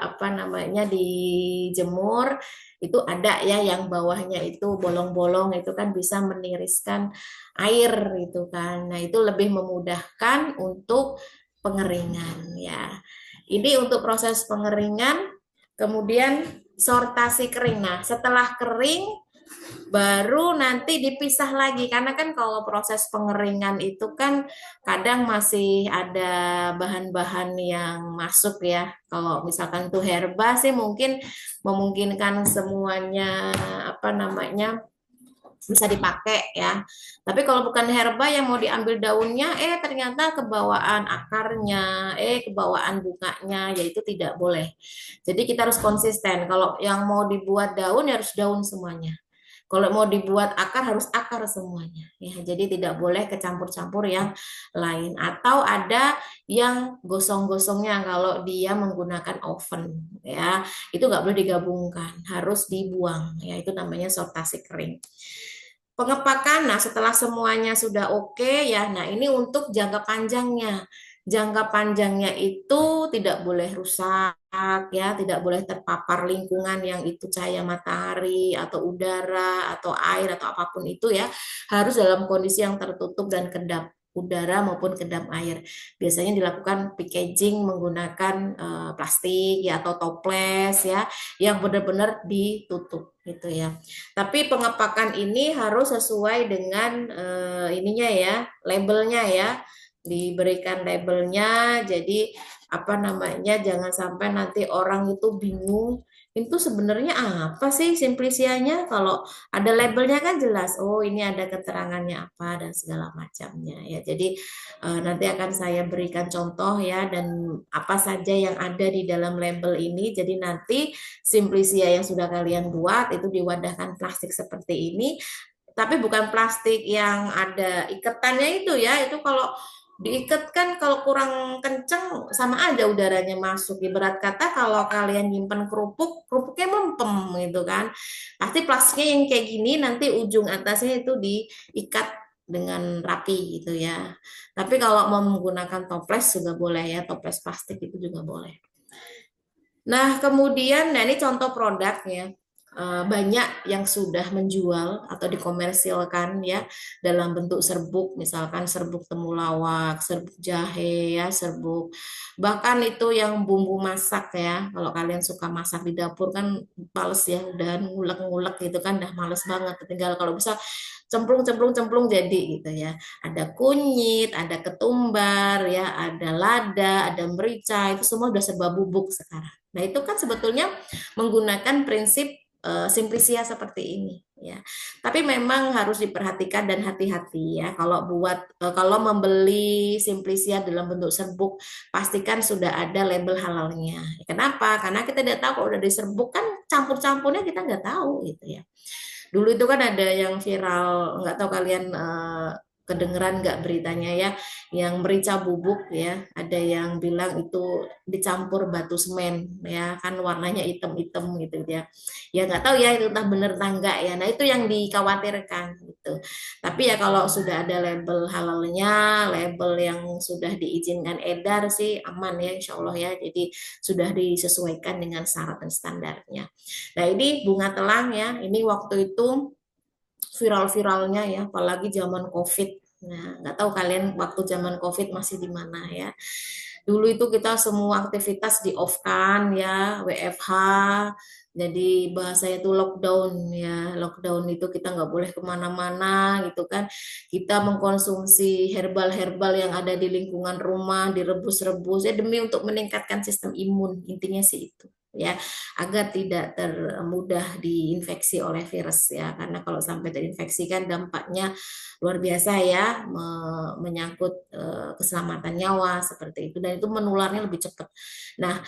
apa namanya dijemur itu ada ya, yang bawahnya itu bolong-bolong itu kan bisa meniriskan air itu kan. Nah, itu lebih memudahkan untuk pengeringan ya. Ini untuk proses pengeringan, kemudian sortasi kering. Nah, setelah kering baru nanti dipisah lagi karena kan kalau proses pengeringan itu kan kadang masih ada bahan-bahan yang masuk ya. Kalau misalkan itu herba sih mungkin memungkinkan semuanya apa namanya bisa dipakai ya. Tapi kalau bukan herba yang mau diambil daunnya ternyata kebawaan akarnya, kebawaan bunganya, ya itu tidak boleh. Jadi kita harus konsisten. Kalau yang mau dibuat daun ya harus daun semuanya. Kalau mau dibuat akar harus akar semuanya ya. Jadi tidak boleh kecampur-campur yang lain. Atau ada yang gosong-gosongnya kalau dia menggunakan oven ya. Itu nggak boleh digabungkan, harus dibuang ya. Itu namanya sortasi kering. Pengepakan, nah setelah semuanya sudah oke ya, nah ini untuk jangka panjangnya. Jangka panjangnya itu tidak boleh rusak ya, tidak boleh terpapar lingkungan yang itu cahaya matahari atau udara atau air atau apapun itu ya, harus dalam kondisi yang tertutup dan kedap udara maupun kedap air. Biasanya dilakukan packaging menggunakan plastik ya atau toples ya, yang benar-benar ditutup gitu ya. Tapi pengepakan ini harus sesuai dengan ininya ya, labelnya ya. Diberikan labelnya, jadi apa namanya, jangan sampai nanti orang itu bingung, itu sebenarnya apa sih Simplisianya? Kalau ada labelnya kan jelas, oh ini ada keterangannya apa dan segala macamnya ya. Jadi nanti akan saya berikan contoh ya, dan apa saja yang ada di dalam label ini. Jadi nanti Simplisia yang sudah kalian buat itu diwadahkan plastik seperti ini, tapi bukan plastik yang ada iketannya itu ya. Itu kalau diikat kan kalau kurang kenceng sama aja udaranya masuk. Ibarat kata kalau kalian nyimpen kerupuk, kerupuknya mempem gitu kan. Pasti plastiknya yang kayak gini, nanti ujung atasnya itu diikat dengan rapi gitu ya. Tapi kalau mau menggunakan toples juga boleh ya, toples plastik itu juga boleh. Nah, kemudian, nah ini contoh produknya. Banyak yang sudah menjual atau dikomersilkan ya dalam bentuk serbuk, misalkan serbuk temulawak, serbuk jahe ya, serbuk bahkan itu yang bumbu masak ya. Kalau kalian suka masak di dapur kan males ya, udah ngulek-ngulek gitu kan, udah males banget. Tinggal kalau bisa cemplung jadi gitu ya. Ada kunyit, ada ketumbar ya, ada lada, ada merica, itu semua udah serba bubuk sekarang. Nah, itu kan sebetulnya menggunakan prinsip Simplisia seperti ini ya. Tapi memang harus diperhatikan dan hati-hati ya kalau membeli Simplisia dalam bentuk serbuk, pastikan sudah ada label halalnya. Kenapa? Karena kita tidak tahu kalau udah diserbuk kan campur-campurnya kita nggak tahu gitu ya. Dulu itu kan ada yang viral, nggak tahu kalian kedengeran nggak beritanya ya, yang merica bubuk ya, ada yang bilang itu dicampur batu semen ya, kan warnanya hitam-hitam gitu ya. Ya nggak tahu ya itu entah bener entah enggak ya. Nah itu yang dikhawatirkan gitu. Tapi ya kalau sudah ada label halalnya, label yang sudah diizinkan edar sih aman ya insya Allah ya. Jadi sudah disesuaikan dengan syarat dan standarnya. Nah ini bunga telang ya, ini waktu itu viral-viralnya ya, apalagi zaman COVID. Nah, nggak tahu kalian waktu zaman COVID masih di mana ya. Dulu itu kita semua aktivitas di off kan ya, WFH. Jadi bahasanya itu lockdown ya, lockdown itu kita nggak boleh kemana-mana gitu kan. Kita mengkonsumsi herbal-herbal yang ada di lingkungan rumah, direbus-rebus ya demi untuk meningkatkan sistem imun, intinya sih itu ya, agar tidak termudah diinfeksi oleh virus ya, karena kalau sampai terinfeksi kan dampaknya luar biasa ya, menyangkut keselamatan nyawa seperti itu, dan itu menularnya lebih cepat. Nah,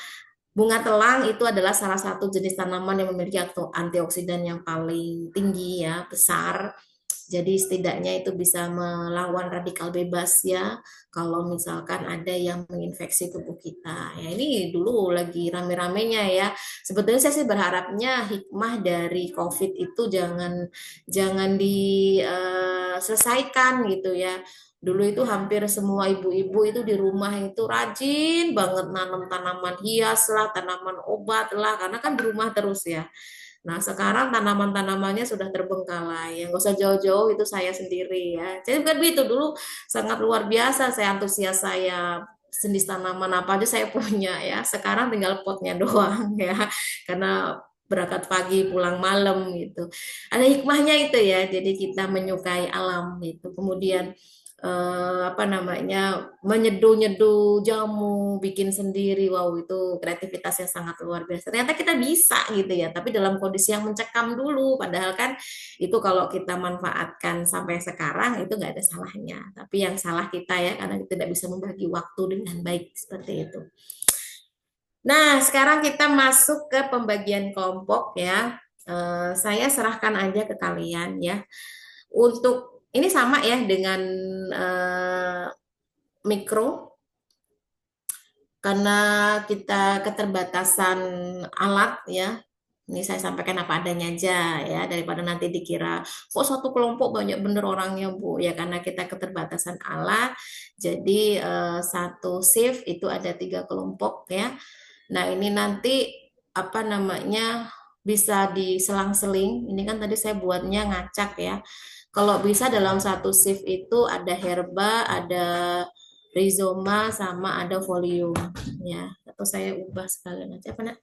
bunga telang itu adalah salah satu jenis tanaman yang memiliki antioksidan yang paling tinggi ya, besar. Jadi setidaknya itu bisa melawan radikal bebas ya, kalau misalkan ada yang menginfeksi tubuh kita. Ya ini dulu lagi rame-ramenya ya. Sebetulnya saya sih berharapnya hikmah dari COVID itu jangan diselesaikan gitu ya. Dulu itu hampir semua ibu-ibu itu di rumah itu rajin banget nanam tanaman hias lah, tanaman obat lah, karena kan di rumah terus ya. Nah, sekarang tanaman-tanamannya sudah terbengkalai. Yang gak usah jauh-jauh itu saya sendiri ya. Jadi bukan begitu, dulu sangat luar biasa saya antusias, saya jenis tanaman apa aja saya punya ya. Sekarang tinggal potnya doang ya. Karena berangkat pagi pulang malam gitu. Ada hikmahnya itu ya. Jadi kita menyukai alam gitu. Kemudian apa namanya, menyeduh-nyeduh jamu bikin sendiri, wow itu kreativitasnya sangat luar biasa. Ternyata kita bisa gitu ya, tapi dalam kondisi yang mencekam dulu, padahal kan itu kalau kita manfaatkan sampai sekarang itu nggak ada salahnya, tapi yang salah kita ya, karena kita tidak bisa membagi waktu dengan baik seperti itu. Nah, sekarang kita masuk ke pembagian kelompok ya. Saya serahkan aja ke kalian ya. Untuk ini sama ya dengan mikro, karena kita keterbatasan alat ya. Ini saya sampaikan apa adanya aja ya, daripada nanti dikira kok satu kelompok banyak bener orangnya Bu. Ya karena kita keterbatasan alat, jadi satu shift itu ada 3 kelompok ya. Nah ini nanti apa namanya bisa diselang-seling. Ini kan tadi saya buatnya ngacak ya. Kalau bisa dalam satu shift itu ada herba, ada rhizoma, sama ada folium ya. Atau saya ubah sekalian aja apa nak?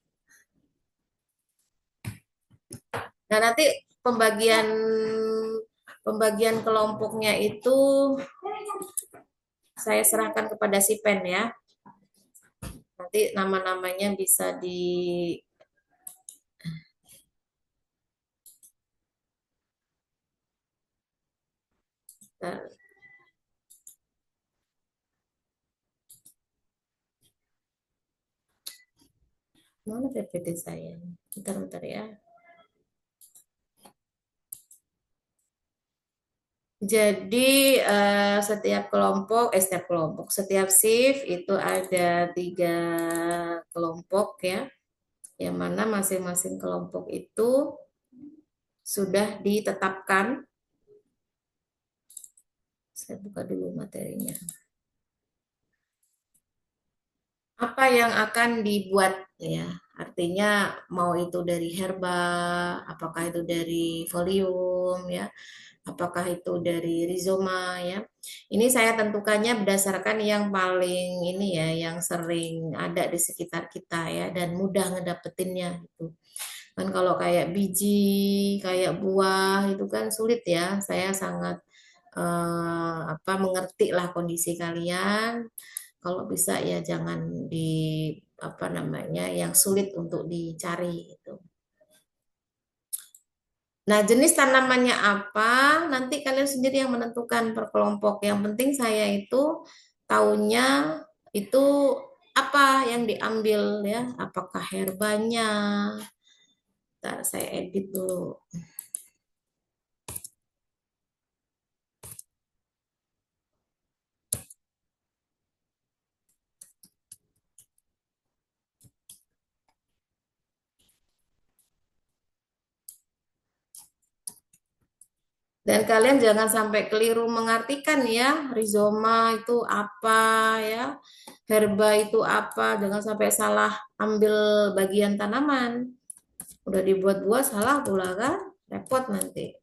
Nah, nanti pembagian pembagian kelompoknya itu saya serahkan kepada si Pen ya. Nanti nama-namanya bisa di mana PPT saya? Bentar-bentar ya. Jadi setiap shift itu ada 3 kelompok ya, yang mana masing-masing kelompok itu sudah ditetapkan. Saya buka dulu materinya. Apa yang akan dibuat ya? Artinya mau itu dari herba, apakah itu dari folium ya, apakah itu dari rhizoma ya. Ini saya tentukannya berdasarkan yang paling ini ya, yang sering ada di sekitar kita ya dan mudah ngedapetinnya gitu. Kan kalau kayak biji, kayak buah itu kan sulit ya. Saya sangat mengerti lah kondisi kalian. Kalau bisa ya jangan di yang sulit untuk dicari itu. Nah, jenis tanamannya apa? Nanti kalian sendiri yang menentukan per kelompok. Yang penting saya itu tahunya itu apa yang diambil ya, apakah herbanya. Ntar saya edit dulu. Dan kalian jangan sampai keliru mengartikan ya, rhizoma itu apa ya, herba itu apa, jangan sampai salah ambil bagian tanaman. Udah dibuat-buat salah pula kan, repot nanti.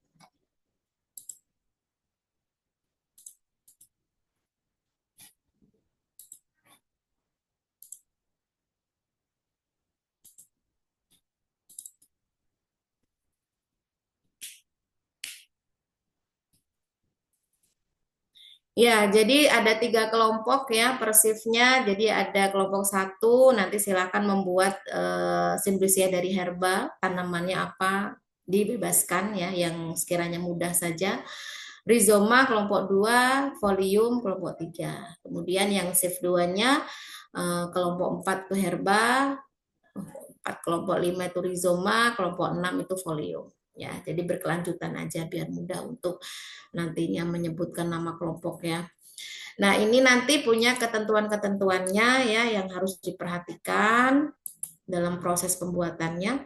Ya, jadi ada 3 kelompok ya persifnya. Jadi ada kelompok 1, nanti silakan membuat simplisia dari herba, tanamannya apa, dibebaskan ya, yang sekiranya mudah saja. Rhizoma kelompok 2, folium kelompok 3. Kemudian yang shift 2-nya kelompok 4 itu herba, 4 kelompok 5 itu rhizoma, kelompok 6 itu folium. Ya, jadi berkelanjutan aja biar mudah untuk nantinya menyebutkan nama kelompok ya. Nah, ini nanti punya ketentuan-ketentuannya ya yang harus diperhatikan dalam proses pembuatannya.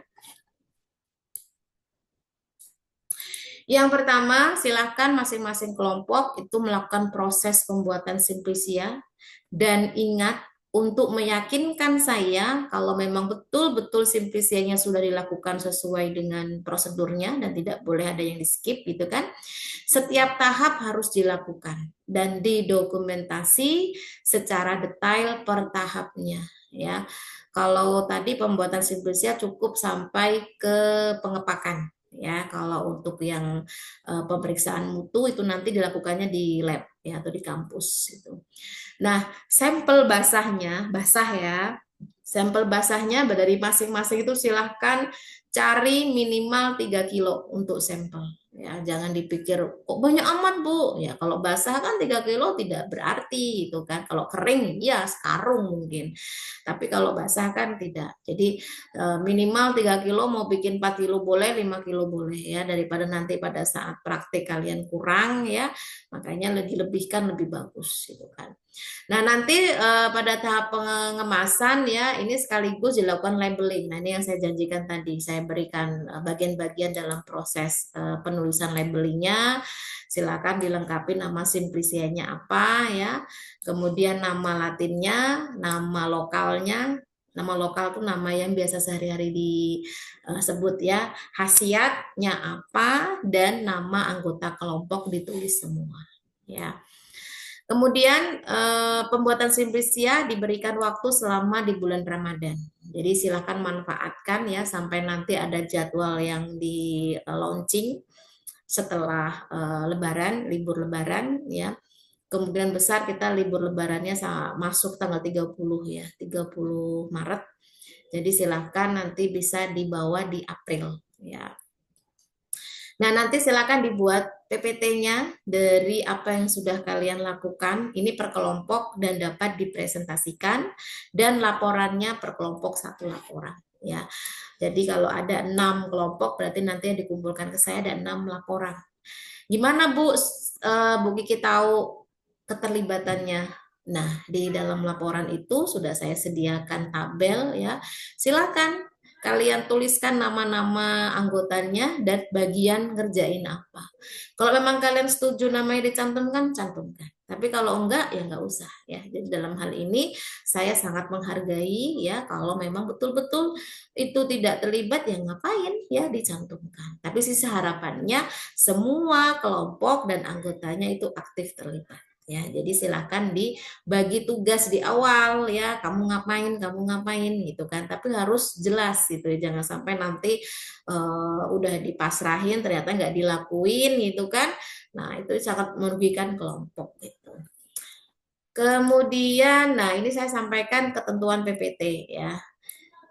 Yang pertama, silakan masing-masing kelompok itu melakukan proses pembuatan simplisia dan ingat untuk meyakinkan saya kalau memang betul-betul simplisianya sudah dilakukan sesuai dengan prosedurnya dan tidak boleh ada yang di-skip gitu kan. Setiap tahap harus dilakukan dan didokumentasi secara detail per tahapnya ya. Kalau tadi pembuatan simplisia cukup sampai ke pengepakan ya. Kalau untuk yang pemeriksaan mutu itu nanti dilakukannya di lab ya atau di kampus itu. Nah, sampel basahnya, basah ya. Sampel basahnya dari masing-masing itu silahkan cari minimal 3 kilo untuk sampel Ya, jangan dipikir kok banyak amat Bu. Ya, kalau basah kan 3 kilo tidak berarti gitu kan. Kalau kering ya sekarung mungkin. Tapi kalau basah kan tidak. Jadi minimal 3 kilo, mau bikin 4 kilo boleh, 5 kilo boleh ya, daripada nanti pada saat praktik kalian kurang ya. Makanya lebih-lebihkan lebih bagus gitu kan. Nah, nanti pada tahap pengemasan ya, ini sekaligus dilakukan labeling. Nah, ini yang saya janjikan tadi, saya berikan bagian-bagian dalam proses penulisan labelingnya. Silakan dilengkapi nama simplicianya apa ya, kemudian nama latinnya, nama lokalnya. Nama lokal itu nama yang biasa sehari-hari disebut ya, khasiatnya apa, dan nama anggota kelompok ditulis semua ya. Kemudian pembuatan simplisia diberikan waktu selama di bulan Ramadan. Jadi silakan manfaatkan ya sampai nanti ada jadwal yang di launching setelah Lebaran, libur Lebaran ya. Kemungkinan besar kita libur Lebarannya masuk tanggal 30 ya, 30 Maret. Jadi silakan nanti bisa dibawa di April ya. Nah, nanti silakan dibuat PPT-nya dari apa yang sudah kalian lakukan. Ini per kelompok dan dapat dipresentasikan, dan laporannya per kelompok 1 laporan ya. Jadi kalau ada 6 kelompok berarti nanti yang dikumpulkan ke saya ada 6 laporan. Gimana Bu, Bu Kiki tahu keterlibatannya? Nah, di dalam laporan itu sudah saya sediakan tabel ya. Silakan kalian tuliskan nama-nama anggotanya dan bagian ngerjain apa. Kalau memang kalian setuju namanya dicantumkan, cantumkan. Tapi kalau enggak, ya enggak usah ya. Jadi dalam hal ini saya sangat menghargai ya, kalau memang betul-betul itu tidak terlibat ya ngapain ya dicantumkan. Tapi sisa harapannya semua kelompok dan anggotanya itu aktif terlibat. Ya, jadi silakan dibagi tugas di awal ya, kamu ngapain gitu kan, tapi harus jelas gitu, jangan sampai nanti udah dipasrahin ternyata nggak dilakuin gitu kan, nah itu sangat merugikan kelompok gitu. Kemudian, nah ini saya sampaikan ketentuan PPT ya.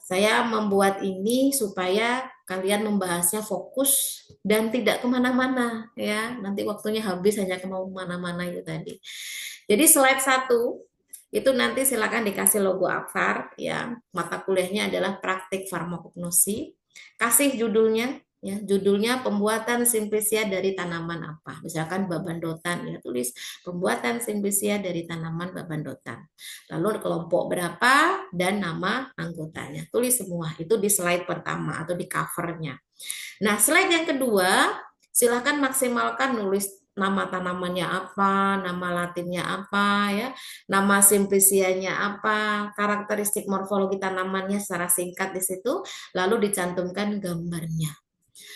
Saya membuat ini supaya kalian membahasnya fokus dan tidak kemana-mana ya. Nanti waktunya habis hanya kemana-mana itu tadi. Jadi slide 1 itu nanti silakan dikasih logo Apfar ya. Mata kuliahnya adalah praktik farmakognosi. Kasih judulnya ya, judulnya pembuatan simplisia dari tanaman apa. Misalkan babandotan ya, tulis pembuatan simplisia dari tanaman babandotan. Lalu kelompok berapa dan nama anggotanya. Tulis semua itu di slide pertama atau di covernya. Nah, slide yang kedua, silakan maksimalkan nulis nama tanamannya apa, nama latinnya apa ya, nama simplicianya apa, karakteristik morfologi tanamannya secara singkat di situ, lalu dicantumkan gambarnya.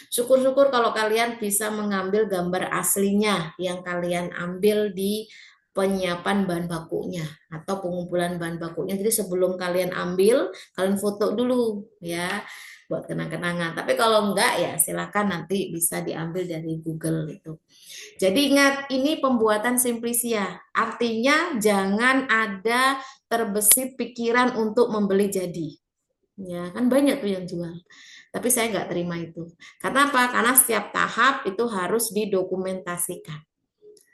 Syukur-syukur kalau kalian bisa mengambil gambar aslinya yang kalian ambil di penyiapan bahan bakunya atau pengumpulan bahan bakunya. Jadi sebelum kalian ambil, kalian foto dulu ya buat kenang-kenangan. Tapi kalau enggak ya silakan nanti bisa diambil dari Google itu. Jadi ingat, ini pembuatan simplisia. Artinya jangan ada terbesit pikiran untuk membeli jadi. Ya, kan banyak tuh yang jual. Tapi saya nggak terima itu. Karena apa? Karena setiap tahap itu harus didokumentasikan.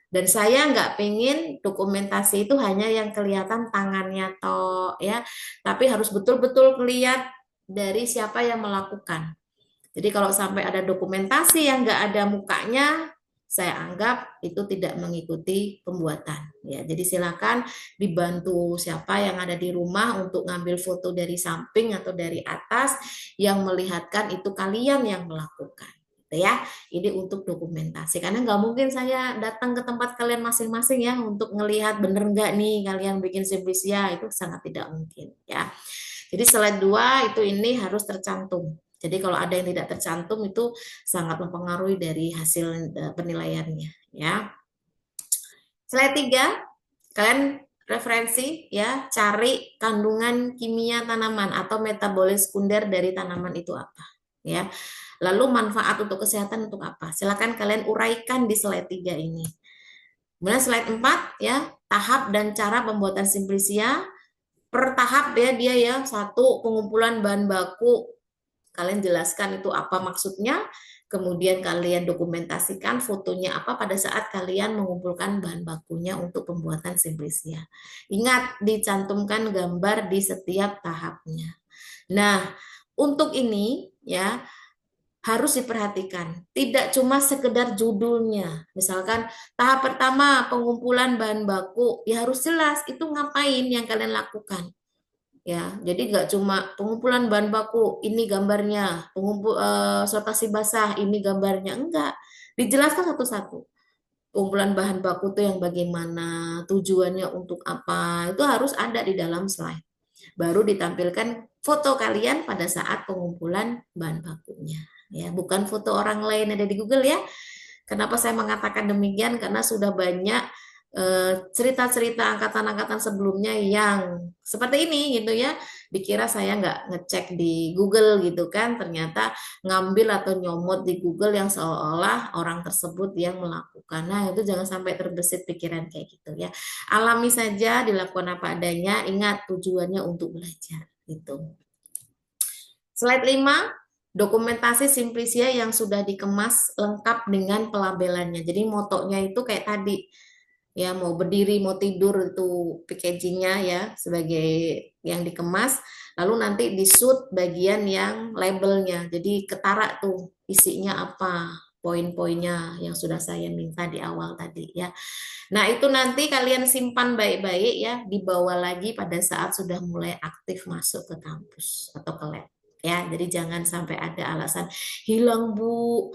Dan saya nggak pengen dokumentasi itu hanya yang kelihatan tangannya toh ya, tapi harus betul-betul melihat dari siapa yang melakukan. Jadi kalau sampai ada dokumentasi yang nggak ada mukanya, saya anggap itu tidak mengikuti pembuatan. Ya, jadi silakan dibantu siapa yang ada di rumah untuk ngambil foto dari samping atau dari atas yang melihatkan itu kalian yang melakukan. Ya, ini untuk dokumentasi karena nggak mungkin saya datang ke tempat kalian masing-masing ya untuk ngelihat bener nggak nih kalian bikin simplisia, itu sangat tidak mungkin ya. Jadi slide 2 itu ini harus tercantum. Jadi kalau ada yang tidak tercantum itu sangat mempengaruhi dari hasil penilaiannya ya. Slide 3, kalian referensi ya, cari kandungan kimia tanaman atau metabolis sekunder dari tanaman itu apa ya. Lalu manfaat untuk kesehatan untuk apa? Silakan kalian uraikan di slide 3 ini. Kemudian slide 4 ya, tahap dan cara pembuatan simplisia. Per tahap ya dia ya, 1 pengumpulan bahan baku. Kalian jelaskan itu apa maksudnya. kemudian kalian dokumentasikan fotonya apa pada saat kalian mengumpulkan bahan bakunya untuk pembuatan simplisia. Ingat, dicantumkan gambar di setiap tahapnya. Nah, untuk ini ya harus diperhatikan, tidak cuma sekedar judulnya. Misalkan tahap pertama pengumpulan bahan baku, ya harus jelas itu ngapain yang kalian lakukan. Ya, jadi nggak cuma pengumpulan bahan baku, ini gambarnya, sortasi basah, ini gambarnya, enggak. Dijelaskan satu-satu. Pengumpulan bahan baku itu yang bagaimana, tujuannya untuk apa, itu harus ada di dalam slide. Baru ditampilkan foto kalian pada saat pengumpulan bahan bakunya. Ya, bukan foto orang lain ada di Google ya. Kenapa saya mengatakan demikian? Karena sudah banyak cerita-cerita angkatan-angkatan sebelumnya yang seperti ini gitu ya, dikira saya nggak ngecek di Google gitu kan, ternyata ngambil atau nyomot di Google yang seolah-olah orang tersebut yang melakukan. Nah, itu jangan sampai terbesit pikiran kayak gitu ya. Alami saja, dilakukan apa adanya, ingat tujuannya untuk belajar gitu. Slide 5, dokumentasi simplisia yang sudah dikemas lengkap dengan pelabelannya. Jadi motonya itu kayak tadi, ya mau berdiri mau tidur itu packagingnya ya sebagai yang dikemas, lalu nanti di shoot bagian yang labelnya, jadi ketara tuh isinya apa, poin-poinnya yang sudah saya minta di awal tadi ya. Nah itu nanti kalian simpan baik-baik ya, dibawa lagi pada saat sudah mulai aktif masuk ke kampus atau ke lab. Ya, jadi jangan sampai ada alasan hilang Bu,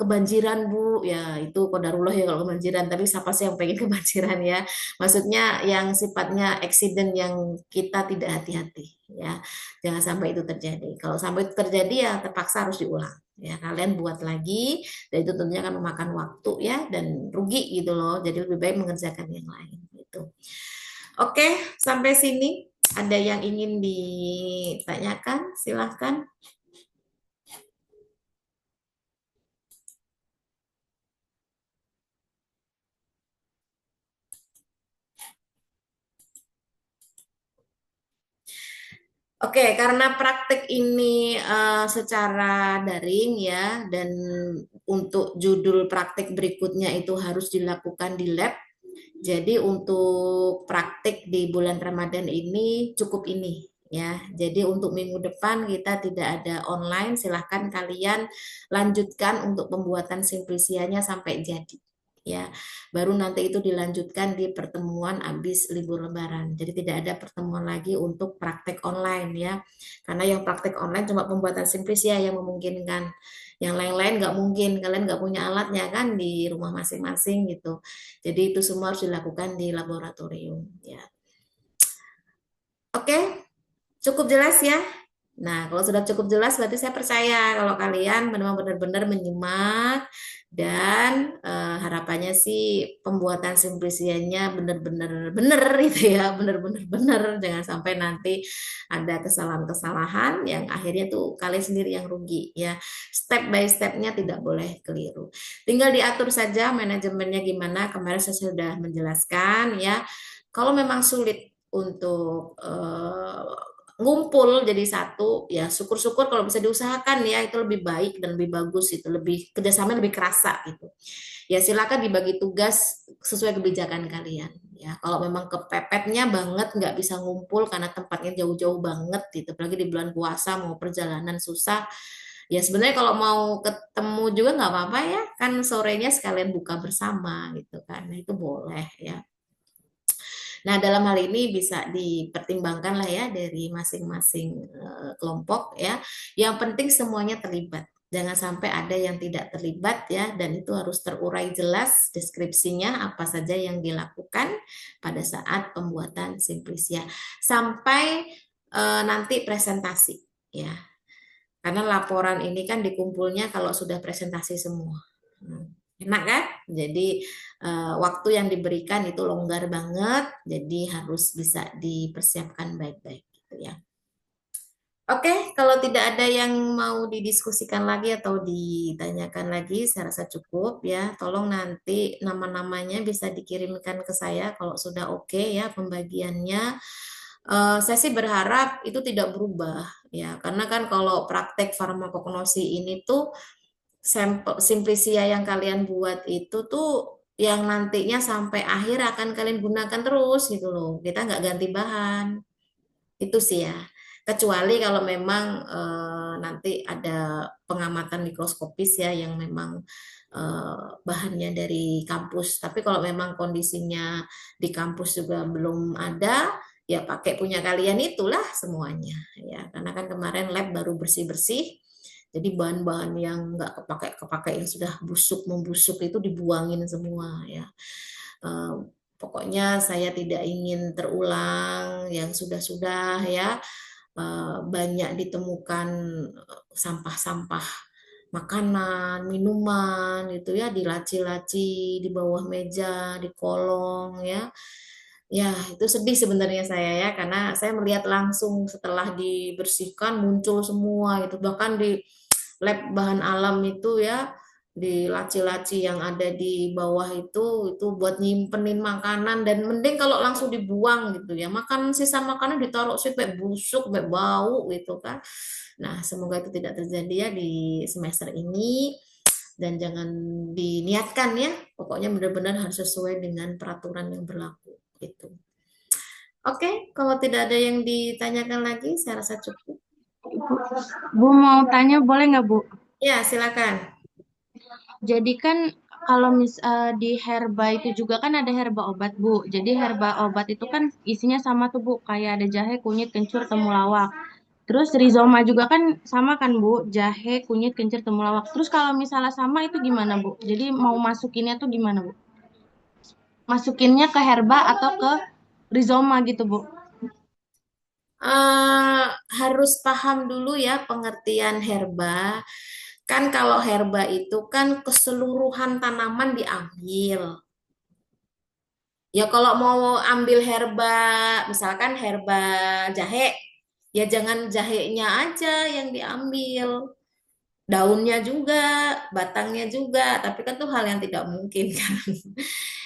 kebanjiran Bu, ya itu qadarullah ya kalau kebanjiran, tapi siapa sih yang pengen kebanjiran ya? Maksudnya yang sifatnya accident yang kita tidak hati-hati ya. Jangan sampai itu terjadi. Kalau sampai itu terjadi ya terpaksa harus diulang. Ya, kalian buat lagi dan itu tentunya akan memakan waktu ya dan rugi gitu loh. Jadi lebih baik mengerjakan yang lain gitu. Oke, sampai sini. Ada yang ingin ditanyakan? Silahkan. Oke, karena praktik ini secara daring ya, dan untuk judul praktik berikutnya itu harus dilakukan di lab. Jadi untuk praktik di bulan Ramadan ini cukup ini ya. Jadi untuk minggu depan kita tidak ada online, silahkan kalian lanjutkan untuk pembuatan simplisianya sampai jadi ya. Baru nanti itu dilanjutkan di pertemuan habis libur Lebaran. Jadi tidak ada pertemuan lagi untuk praktek online ya. Karena yang praktek online cuma pembuatan simplisia yang memungkinkan. Yang lain-lain nggak mungkin, kalian nggak punya alatnya kan di rumah masing-masing gitu. Jadi itu semua harus dilakukan di laboratorium ya. Oke, cukup jelas ya. Nah, kalau sudah cukup jelas berarti saya percaya kalau kalian memang benar-benar menyimak dan harapannya sih pembuatan simplisianya benar-benar benar itu ya, benar-benar benar, jangan sampai nanti ada kesalahan-kesalahan yang akhirnya tuh kalian sendiri yang rugi ya. Step by stepnya tidak boleh keliru. Tinggal diatur saja manajemennya gimana. Kemarin saya sudah menjelaskan ya. Kalau memang sulit untuk ngumpul jadi satu ya, syukur-syukur kalau bisa diusahakan ya, itu lebih baik dan lebih bagus, itu lebih kerjasama lebih kerasa gitu ya. Silakan dibagi tugas sesuai kebijakan kalian ya. Kalau memang kepepetnya banget nggak bisa ngumpul karena tempatnya jauh-jauh banget gitu, apalagi di bulan puasa mau perjalanan susah ya, sebenarnya kalau mau ketemu juga nggak apa-apa ya, kan sorenya sekalian buka bersama gitu kan. Nah, itu boleh ya. Nah, dalam hal ini bisa dipertimbangkan lah ya dari masing-masing kelompok ya. Yang penting semuanya terlibat. Jangan sampai ada yang tidak terlibat ya, dan itu harus terurai jelas deskripsinya apa saja yang dilakukan pada saat pembuatan simplisia sampai nanti presentasi ya. Karena laporan ini kan dikumpulnya kalau sudah presentasi semua. Enak kan? Jadi waktu yang diberikan itu longgar banget, jadi harus bisa dipersiapkan baik-baik gitu ya. Oke, kalau tidak ada yang mau didiskusikan lagi atau ditanyakan lagi, saya rasa cukup ya. Tolong nanti nama-namanya bisa dikirimkan ke saya kalau sudah oke ya pembagiannya. Saya sih berharap itu tidak berubah ya, karena kan kalau praktek farmakognosi ini tuh sampel simplisia yang kalian buat itu tuh yang nantinya sampai akhir akan kalian gunakan terus gitu loh. Kita nggak ganti bahan. Itu sih ya. Kecuali kalau memang nanti ada pengamatan mikroskopis ya yang memang bahannya dari kampus. Tapi kalau memang kondisinya di kampus juga belum ada, ya pakai punya kalian itulah semuanya ya. Karena kan kemarin lab baru bersih-bersih. Jadi bahan-bahan yang nggak kepakai yang sudah busuk membusuk itu dibuangin semua ya. Eh, Pokoknya saya tidak ingin terulang yang sudah-sudah ya. Banyak ditemukan sampah-sampah makanan, minuman gitu ya di laci-laci, di bawah meja, di kolong ya. Ya, itu sedih sebenarnya saya ya karena saya melihat langsung setelah dibersihkan muncul semua gitu. Bahkan di lab bahan alam itu ya di laci-laci yang ada di bawah itu buat nyimpenin makanan dan mending kalau langsung dibuang gitu ya makan sisa makanan ditaruh sampai busuk sampai bau gitu kan. Nah semoga itu tidak terjadi ya di semester ini dan jangan diniatkan ya pokoknya benar-benar harus sesuai dengan peraturan yang berlaku gitu. Oke, kalau tidak ada yang ditanyakan lagi saya rasa cukup. Bu mau tanya boleh nggak Bu? Ya silakan. Jadi kan kalau di herba itu juga kan ada herba obat Bu. Jadi herba obat itu kan isinya sama tuh Bu, kayak ada jahe, kunyit, kencur, temulawak. Terus rizoma juga kan sama kan Bu, jahe, kunyit, kencur, temulawak. Terus kalau misalnya sama itu gimana Bu? Jadi mau masukinnya tuh gimana Bu? Masukinnya ke herba atau ke rizoma gitu Bu? eh Harus paham dulu ya pengertian herba. Kan kalau herba itu kan keseluruhan tanaman diambil. Ya kalau mau ambil herba, misalkan herba jahe, ya jangan jahenya aja yang diambil. Daunnya juga, batangnya juga, tapi kan itu hal yang tidak mungkin kan.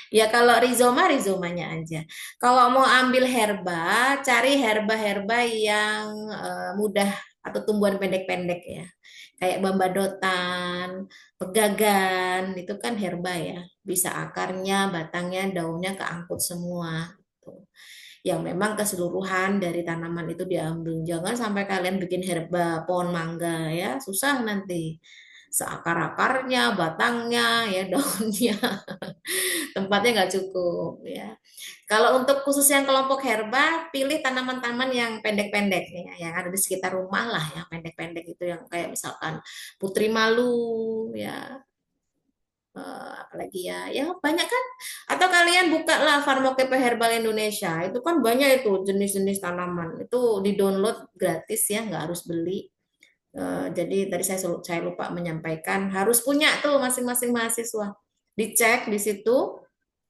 Ya kalau rizoma, rizomanya aja. Kalau mau ambil herba, cari herba-herba yang mudah atau tumbuhan pendek-pendek ya. Kayak bambadotan, pegagan, itu kan herba ya. Bisa akarnya, batangnya, daunnya keangkut semua. Tuh yang memang keseluruhan dari tanaman itu diambil. Jangan sampai kalian bikin herba pohon mangga ya, susah nanti. Seakar-akarnya, batangnya, ya daunnya, tempatnya nggak cukup ya. Kalau untuk khusus yang kelompok herba, pilih tanaman-tanaman yang pendek-pendek ya, yang ada di sekitar rumah lah, yang pendek-pendek itu yang kayak misalkan putri malu ya, apalagi ya ya banyak kan atau kalian buka lah Farmakepe Herbal Indonesia itu kan banyak itu jenis-jenis tanaman itu di download gratis ya nggak harus beli. Jadi tadi saya lupa menyampaikan harus punya tuh masing-masing mahasiswa dicek di situ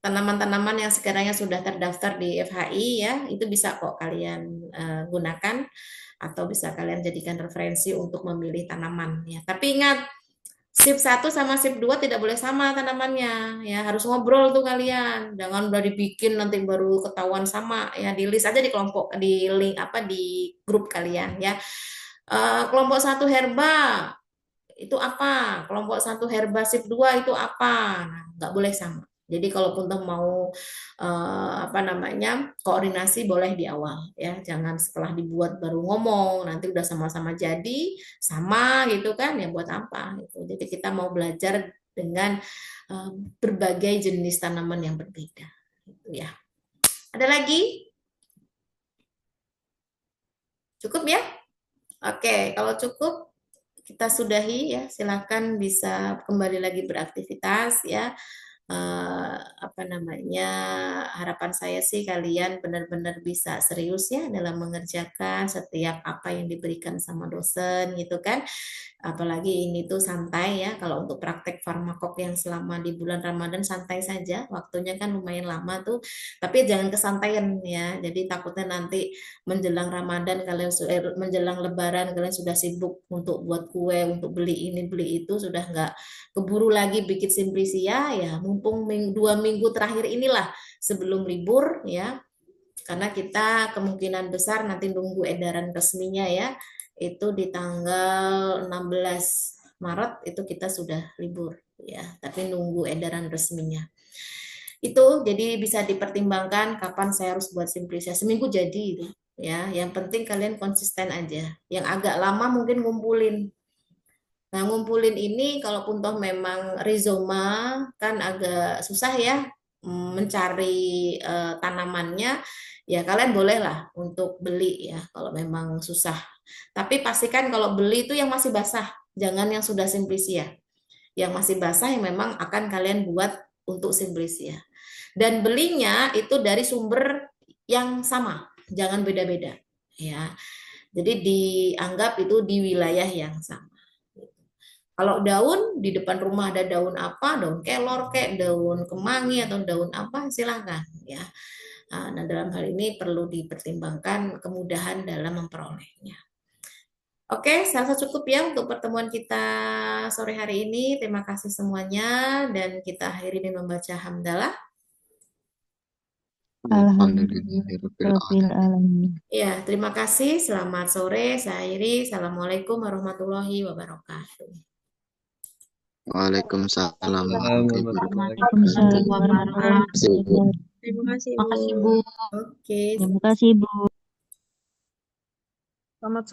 tanaman-tanaman yang sekiranya sudah terdaftar di FHI ya itu bisa kok kalian gunakan atau bisa kalian jadikan referensi untuk memilih tanaman ya tapi ingat Sip 1 sama sip 2 tidak boleh sama tanamannya ya harus ngobrol tuh kalian jangan udah dibikin nanti baru ketahuan sama ya di list aja di kelompok di link apa di grup kalian ya. Kelompok satu herba itu apa kelompok satu herba sip 2 itu apa nah, nggak boleh sama jadi kalaupun tuh mau apa namanya koordinasi boleh di awal ya jangan setelah dibuat baru ngomong nanti udah sama-sama jadi sama gitu kan ya buat apa gitu jadi kita mau belajar dengan berbagai jenis tanaman yang berbeda gitu ya ada lagi cukup ya oke kalau cukup kita sudahi ya silakan bisa kembali lagi beraktivitas ya apa namanya harapan saya sih kalian benar-benar bisa serius ya dalam mengerjakan setiap apa yang diberikan sama dosen gitu kan apalagi ini tuh santai ya kalau untuk praktek farmakop yang selama di bulan Ramadan santai saja waktunya kan lumayan lama tuh tapi jangan kesantaian ya jadi takutnya nanti menjelang Ramadan kalian menjelang Lebaran kalian sudah sibuk untuk buat kue untuk beli ini beli itu sudah nggak keburu lagi bikin simplisia ya mumpung 2 minggu terakhir inilah sebelum libur ya karena kita kemungkinan besar nanti nunggu edaran resminya ya itu di tanggal 16 Maret itu kita sudah libur ya, tapi nunggu edaran resminya. Itu jadi bisa dipertimbangkan kapan saya harus buat Simplicia. Seminggu jadi itu ya. Yang penting kalian konsisten aja. Yang agak lama mungkin ngumpulin. Nah, ngumpulin ini kalaupun toh memang rizoma kan agak susah ya mencari tanamannya, ya kalian bolehlah untuk beli ya kalau memang susah. Tapi pastikan kalau beli itu yang masih basah, jangan yang sudah Simplicia. Yang masih basah yang memang akan kalian buat untuk Simplicia. Dan belinya itu dari sumber yang sama, jangan beda-beda ya. Jadi dianggap itu di wilayah yang sama. Kalau daun di depan rumah ada daun apa, daun kelor kayak daun kemangi atau daun apa, silahkan ya. Nah, dalam hal ini perlu dipertimbangkan kemudahan dalam memperolehnya. Oke, saya rasa cukup ya untuk pertemuan kita sore hari ini. Terima kasih semuanya dan kita akhiri dengan membaca hamdalah. Alhamdulillahirabbil alamin. Ya, terima kasih. Selamat sore. Saya akhiri. Assalamualaikum warahmatullahi wabarakatuh. Waalaikumsalam warahmatullahi wabarakatuh. Waalaikumsalam warahmatullahi wabarakatuh. Terima kasih, Terima kasih, Bu. Bu. Oke. Terima kasih, Bu. Selamat sore.